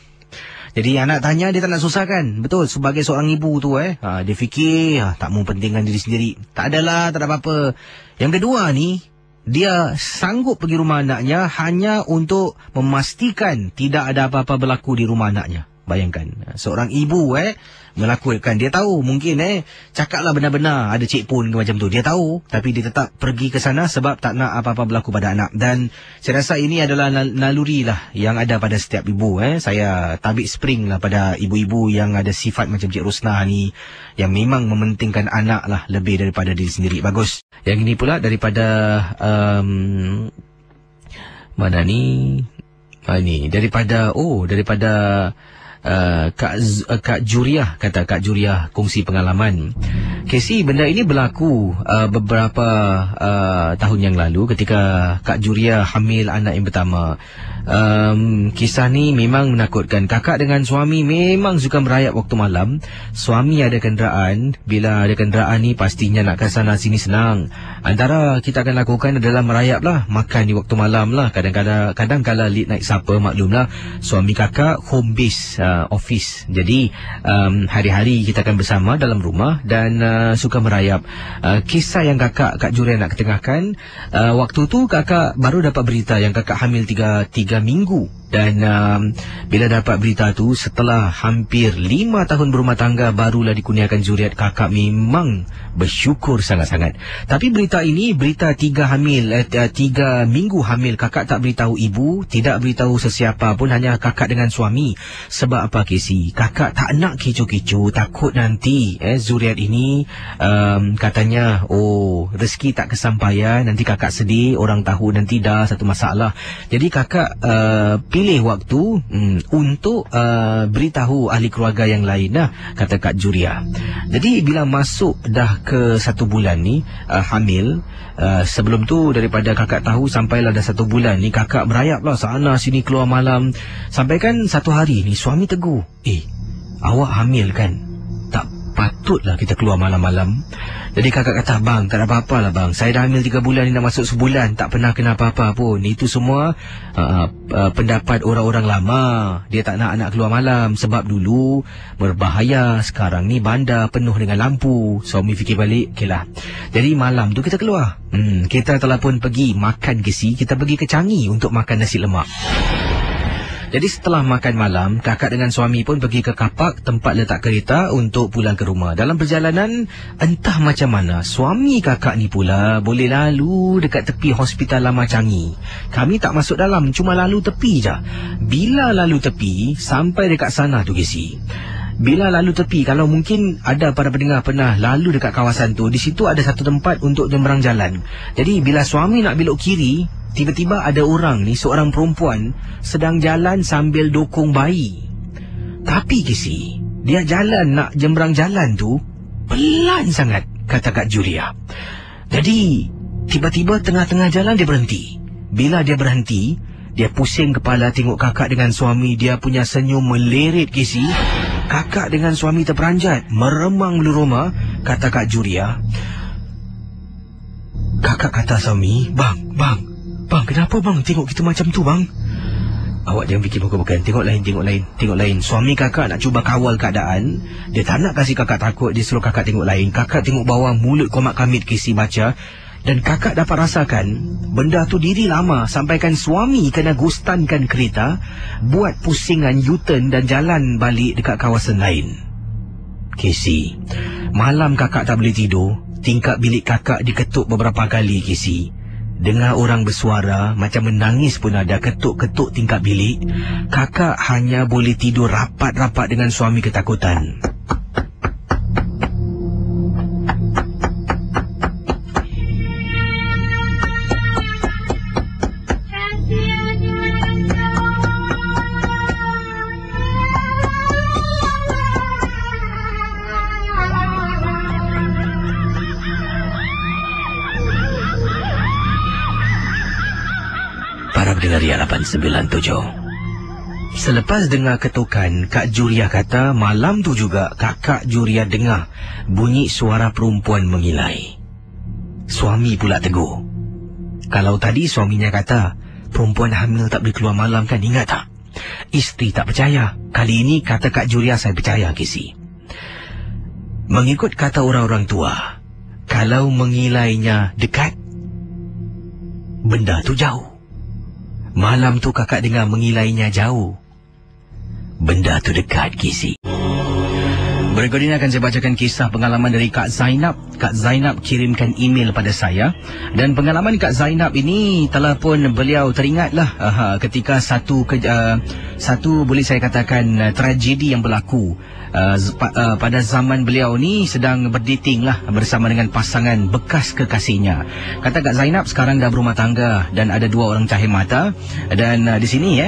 Jadi anak tanya, dia tak nak susahkan. Betul, sebagai seorang ibu tu dia fikir tak mempentingkan diri sendiri. Tak adalah, tak ada apa-apa. Yang kedua ni, dia sanggup pergi rumah anaknya hanya untuk memastikan tidak ada apa-apa berlaku di rumah anaknya. Bayangkan, seorang ibu melakukan, dia tahu mungkin cakaplah benar-benar ada cik pun ke macam tu. Dia tahu, tapi dia tetap pergi ke sana sebab tak nak apa-apa berlaku pada anak. Dan saya rasa ini adalah naluri lah yang ada pada setiap ibu. Saya tabik spring lah pada ibu-ibu yang ada sifat macam Cik Rosnah ni, yang memang mementingkan anak lah lebih daripada diri sendiri. Bagus. Yang ini pula daripada mana ni? Ini daripada Kak Juriah, kata Kak Juriah kongsi pengalaman. Casey, benda ini berlaku beberapa tahun yang lalu ketika Kak Juriah hamil anak yang pertama. Kisah ni memang menakutkan. Kakak dengan suami memang suka merayap waktu malam. Suami ada kenderaan, bila ada kenderaan ni pastinya nak ke sana sini senang. Antara kita akan lakukan adalah merayap lah, makan di waktu malam lah. Kadang-kadang late night supper, maklumlah suami kakak home base office. Jadi hari-hari kita akan bersama dalam rumah dan suka merayap. Kisah yang Kak Juriah nak ketengahkan, waktu tu kakak baru dapat berita yang kakak hamil 3 minggu. Dan bila dapat berita tu, setelah hampir 5 tahun berumah tangga, barulah dikurniakan zuriat. Kakak memang bersyukur sangat-sangat. Tapi berita ini, berita 3 minggu hamil, kakak tak beritahu ibu, tidak beritahu sesiapa pun, hanya kakak dengan suami. Sebab apa, Casey? Kakak tak nak kecoh-kecoh, takut nanti zuriat ini katanya rezeki tak kesampaian, nanti kakak sedih, orang tahu nanti dah satu masalah. Jadi kakak pilih waktu untuk beritahu ahli keluarga yang lain lah, kata Kak Juriah. Jadi bila masuk dah ke 1 bulan ni hamil, sebelum tu daripada kakak tahu sampailah dah 1 bulan ni, kakak merayap lah sana sini keluar malam. Sampaikan satu hari ni suami tegur, awak hamil kan? Tak patutlah kita keluar malam-malam. Jadi kakak kata, bang, tak ada apa-apa lah bang, saya dah hamil 3 bulan ni, dah masuk sebulan, tak pernah kena apa-apa pun. Itu semua pendapat orang-orang lama. Dia tak nak anak keluar malam sebab dulu berbahaya, sekarang ni bandar penuh dengan lampu. Suami fikir balik, okey lah, jadi malam tu kita keluar. Kita telah pun pergi makan kita pergi ke Changi untuk makan nasi lemak. Jadi setelah makan malam, kakak dengan suami pun pergi ke kapak tempat letak kereta untuk pulang ke rumah. Dalam perjalanan, entah macam mana, suami kakak ni pula boleh lalu dekat tepi Hospital Lama Changi. Kami tak masuk dalam, cuma lalu tepi je. Bila lalu tepi, sampai dekat sana tu, Casey. Bila lalu tepi, kalau mungkin ada para pendengar pernah lalu dekat kawasan tu, di situ ada satu tempat untuk jemberang jalan. Jadi bila suami nak belok kiri, tiba-tiba ada orang ni, seorang perempuan sedang jalan sambil dokong bayi. Tapi Casey, dia jalan nak jemberang jalan tu pelan sangat, kata Kak Juriah. Jadi tiba-tiba tengah-tengah jalan dia berhenti. Bila dia berhenti, dia pusing kepala tengok kakak dengan suami. Dia punya senyum melerit, Casey. Kakak dengan suami terperanjat, meremang bulu roma, kata Kak Juriah. Kakak kata suami, Bang, kenapa bang tengok kita macam tu bang? Awak jangan fikir bukan. Tengok lain. Suami kakak nak cuba kawal keadaan. Dia tak nak kasih kakak takut. Dia suruh kakak tengok lain. Kakak tengok bawah, mulut komat kamit Casey baca. Dan kakak dapat rasakan benda tu diri lama. Sampaikan suami kena gustankan kereta, buat pusingan U-turn dan jalan balik dekat kawasan lain. Casey, malam kakak tak boleh tidur. Tingkap bilik kakak diketuk beberapa kali, Casey. Dengar orang bersuara, macam menangis pun ada, ketuk-ketuk tingkap bilik. Kakak hanya boleh tidur rapat-rapat dengan suami ketakutan. Dengar Ria 897. Selepas dengar ketukan, Kak Juriah kata malam tu juga kakak Juriah dengar bunyi suara perempuan mengilai. Suami pula tegur. Kalau tadi suaminya kata perempuan hamil tak boleh keluar malam kan, ingat tak? Isteri tak percaya. Kali ini kata Kak Julia saya percaya, Casey. Mengikut kata orang-orang tua, kalau mengilainya dekat, benda tu jauh. Malam tu kakak dengar mengilainya jauh, benda tu dekat, Casey. Berikut ini akan saya bacakan kisah pengalaman dari Kak Zainab. Kak Zainab kirimkan email pada saya. Dan pengalaman Kak Zainab ini telah pun beliau teringatlah ketika satu boleh saya katakan tragedi yang berlaku pada zaman beliau ni sedang berdating lah bersama dengan pasangan bekas kekasihnya. Kata Kak Zainab sekarang dah berumah tangga dan ada 2 orang cahaya mata. Dan di sini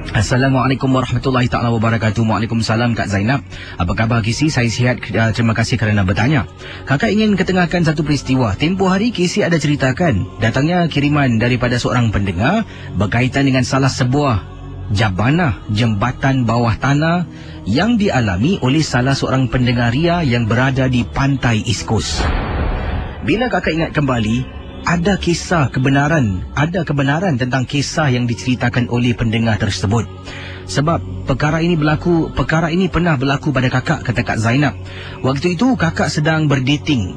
Assalamualaikum warahmatullahi ta'ala wabarakatuh. Waalaikumsalam Kak Zainab. Apa khabar Casey? Saya sihat. Terima kasih kerana bertanya. Kakak ingin ketengahkan satu peristiwa. Tempoh hari Casey ada ceritakan datangnya kiriman daripada seorang pendengar berkaitan dengan salah sebuah jabanah jembatan bawah tanah yang dialami oleh salah seorang pendengar Ria yang berada di pantai East Coast. Bila kakak ingat kembali, ada kebenaran tentang kisah yang diceritakan oleh pendengar tersebut. Sebab perkara ini pernah berlaku pada kakak, kata Kak Zainab. Waktu itu kakak sedang berdating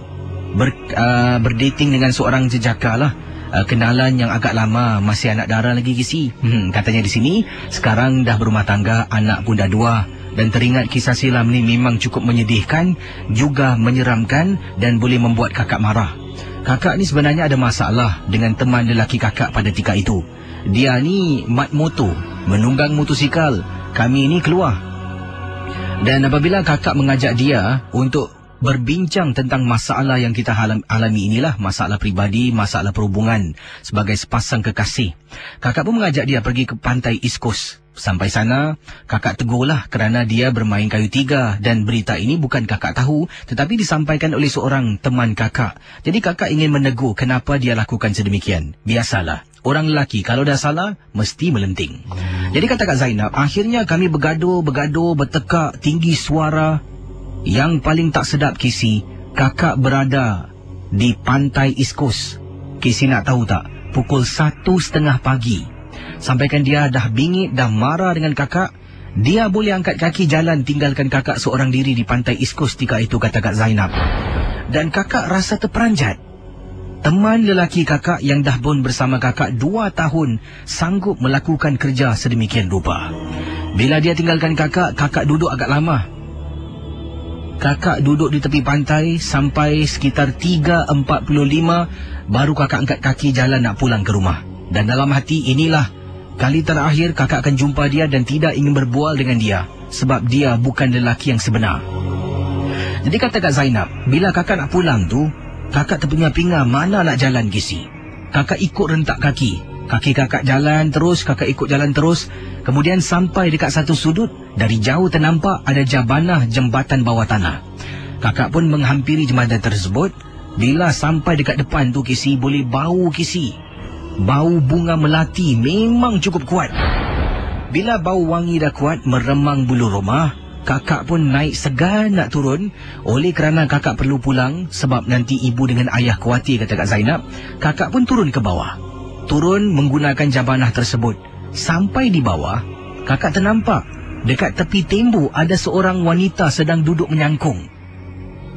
dengan seorang jejaka lah. Kenalan yang agak lama, masih anak dara lagi Casey. Katanya di sini sekarang dah berumah tangga, anak pun dah 2. Dan teringat kisah silam ni memang cukup menyedihkan, juga menyeramkan dan boleh membuat kakak marah. Kakak ni sebenarnya ada masalah dengan teman lelaki kakak pada ketika itu. Dia ni mat motor, menunggang motosikal. Kami ni keluar. Dan apabila kakak mengajak dia untuk berbincang tentang masalah yang kita alami inilah, masalah pribadi, masalah perhubungan sebagai sepasang kekasih, kakak pun mengajak dia pergi ke pantai East Coast. Sampai sana, kakak tegurlah kerana dia bermain kayu tiga dan berita ini bukan kakak tahu tetapi disampaikan oleh seorang teman kakak. Jadi kakak ingin menegur kenapa dia lakukan sedemikian. Biasalah, orang lelaki kalau dah salah mesti melenting. Jadi kata Kak Zainab, akhirnya kami bergaduh, bertekak tinggi suara. Yang paling tak sedap Casey, kakak berada di pantai East Coast. Casey nak tahu tak? Pukul 1:30 pagi. Sampaikan dia dah bingit, dah marah dengan kakak. Dia boleh angkat kaki jalan tinggalkan kakak seorang diri di pantai East Coast ketika itu, kata Kak Zainab. Dan kakak rasa terperanjat. Teman lelaki kakak yang dah pun bersama kakak 2 tahun sanggup melakukan kerja sedemikian rupa. Bila dia tinggalkan kakak, kakak duduk agak lama. Kakak duduk di tepi pantai sampai sekitar 3:45 baru kakak angkat kaki jalan nak pulang ke rumah. Dan dalam hati, inilah kali terakhir kakak akan jumpa dia dan tidak ingin berbual dengan dia sebab dia bukan lelaki yang sebenar. Jadi kata Kak Zainab, bila kakak nak pulang tu, kakak terpinga-pinga mana nak jalan Casey. Kakak ikut rentak kaki. Kaki kakak jalan terus, kakak ikut jalan terus. Kemudian sampai dekat satu sudut, dari jauh ternampak ada jabanah jembatan bawah tanah. Kakak pun menghampiri jembatan tersebut. Bila sampai dekat depan tu Casey, boleh bau Casey. Bau bunga melati memang cukup kuat. Bila bau wangi dah kuat meremang bulu rumah, kakak pun naik segan nak turun. Oleh kerana kakak perlu pulang sebab nanti ibu dengan ayah khawatir, kata Kak Zainab, kakak pun turun ke bawah. Turun menggunakan jabanah tersebut. Sampai di bawah, kakak ternampak dekat tepi tembok ada seorang wanita sedang duduk menyangkung.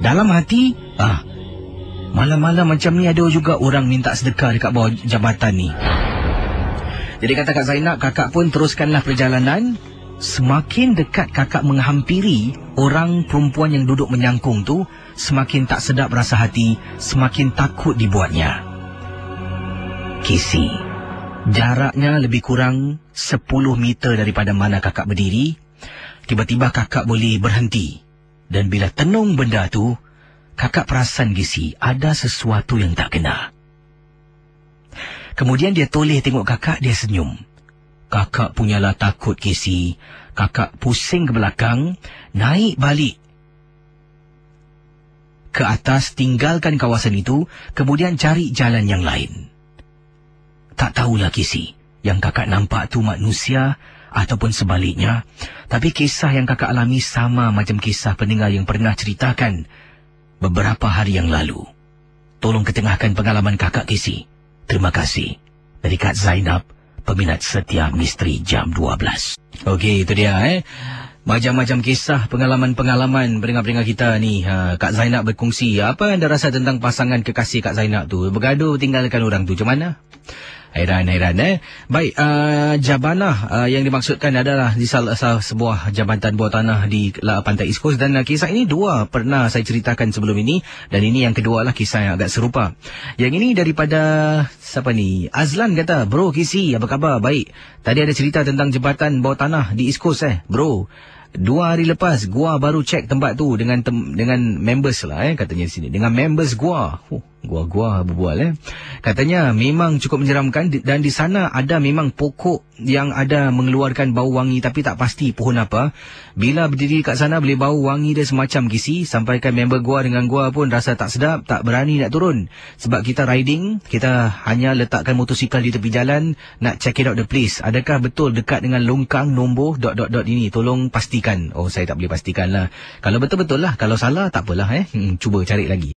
Dalam hati, malam-malam macam ni ada juga orang minta sedekah dekat bawah jabatan ni. Jadi kata Kak Zainab, kakak pun teruskanlah perjalanan. Semakin dekat kakak menghampiri orang perempuan yang duduk menyangkung tu, semakin tak sedap rasa hati, semakin takut dibuatnya. Casey, jaraknya lebih kurang 10 meter daripada mana kakak berdiri. Tiba-tiba kakak boleh berhenti. Dan bila tenung benda tu, kakak perasan Casey, ada sesuatu yang tak kena. Kemudian dia toleh tengok kakak, dia senyum. Kakak punyalah takut Casey. Kakak pusing ke belakang, naik balik ke atas, tinggalkan kawasan itu, kemudian cari jalan yang lain. Tak tahulah Casey, yang kakak nampak tu manusia ataupun sebaliknya. Tapi kisah yang kakak alami sama macam kisah pendengar yang pernah ceritakan beberapa hari yang lalu. Tolong ketengahkan pengalaman kakak Casey. Terima kasih. Dari Kak Zainab, peminat setia Misteri Jam 12. Okey, itu dia macam-macam kisah, pengalaman-pengalaman pendengar-pendengar kita ni. Kak Zainab berkongsi apa anda rasa tentang pasangan kekasih Kak Zainab tu. Bergaduh tinggalkan orang tu, macam mana? Hairan. Baik, Jabanah yang dimaksudkan adalah di salah sebuah jabatan bawah tanah di pantai East Coast. Dan kisah ini dua pernah saya ceritakan sebelum ini. Dan ini yang kedua lah kisah yang agak serupa. Yang ini daripada siapa ni? Azlan kata, bro Kisi, apa khabar? Baik, tadi ada cerita tentang jabatan bawah tanah di East Coast bro. 2 hari lepas gua baru cek tempat tu dengan members lah katanya di sini, dengan members gua. Gua berbual katanya memang cukup menyeramkan, dan di sana ada memang pokok yang ada mengeluarkan bau wangi, tapi tak pasti pohon apa. Bila berdiri kat sana boleh bau wangi dia semacam Kisi, sampaikan member gua dengan gua pun rasa tak sedap, tak berani nak turun sebab kita riding, kita hanya letakkan motosikal di tepi jalan nak check it out the place. Adakah betul dekat dengan longkang nombor ... ini, tolong pastikan. Oh, saya tak boleh pastikan lah. Kalau betul-betul lah, kalau salah tak apalah cuba cari lagi.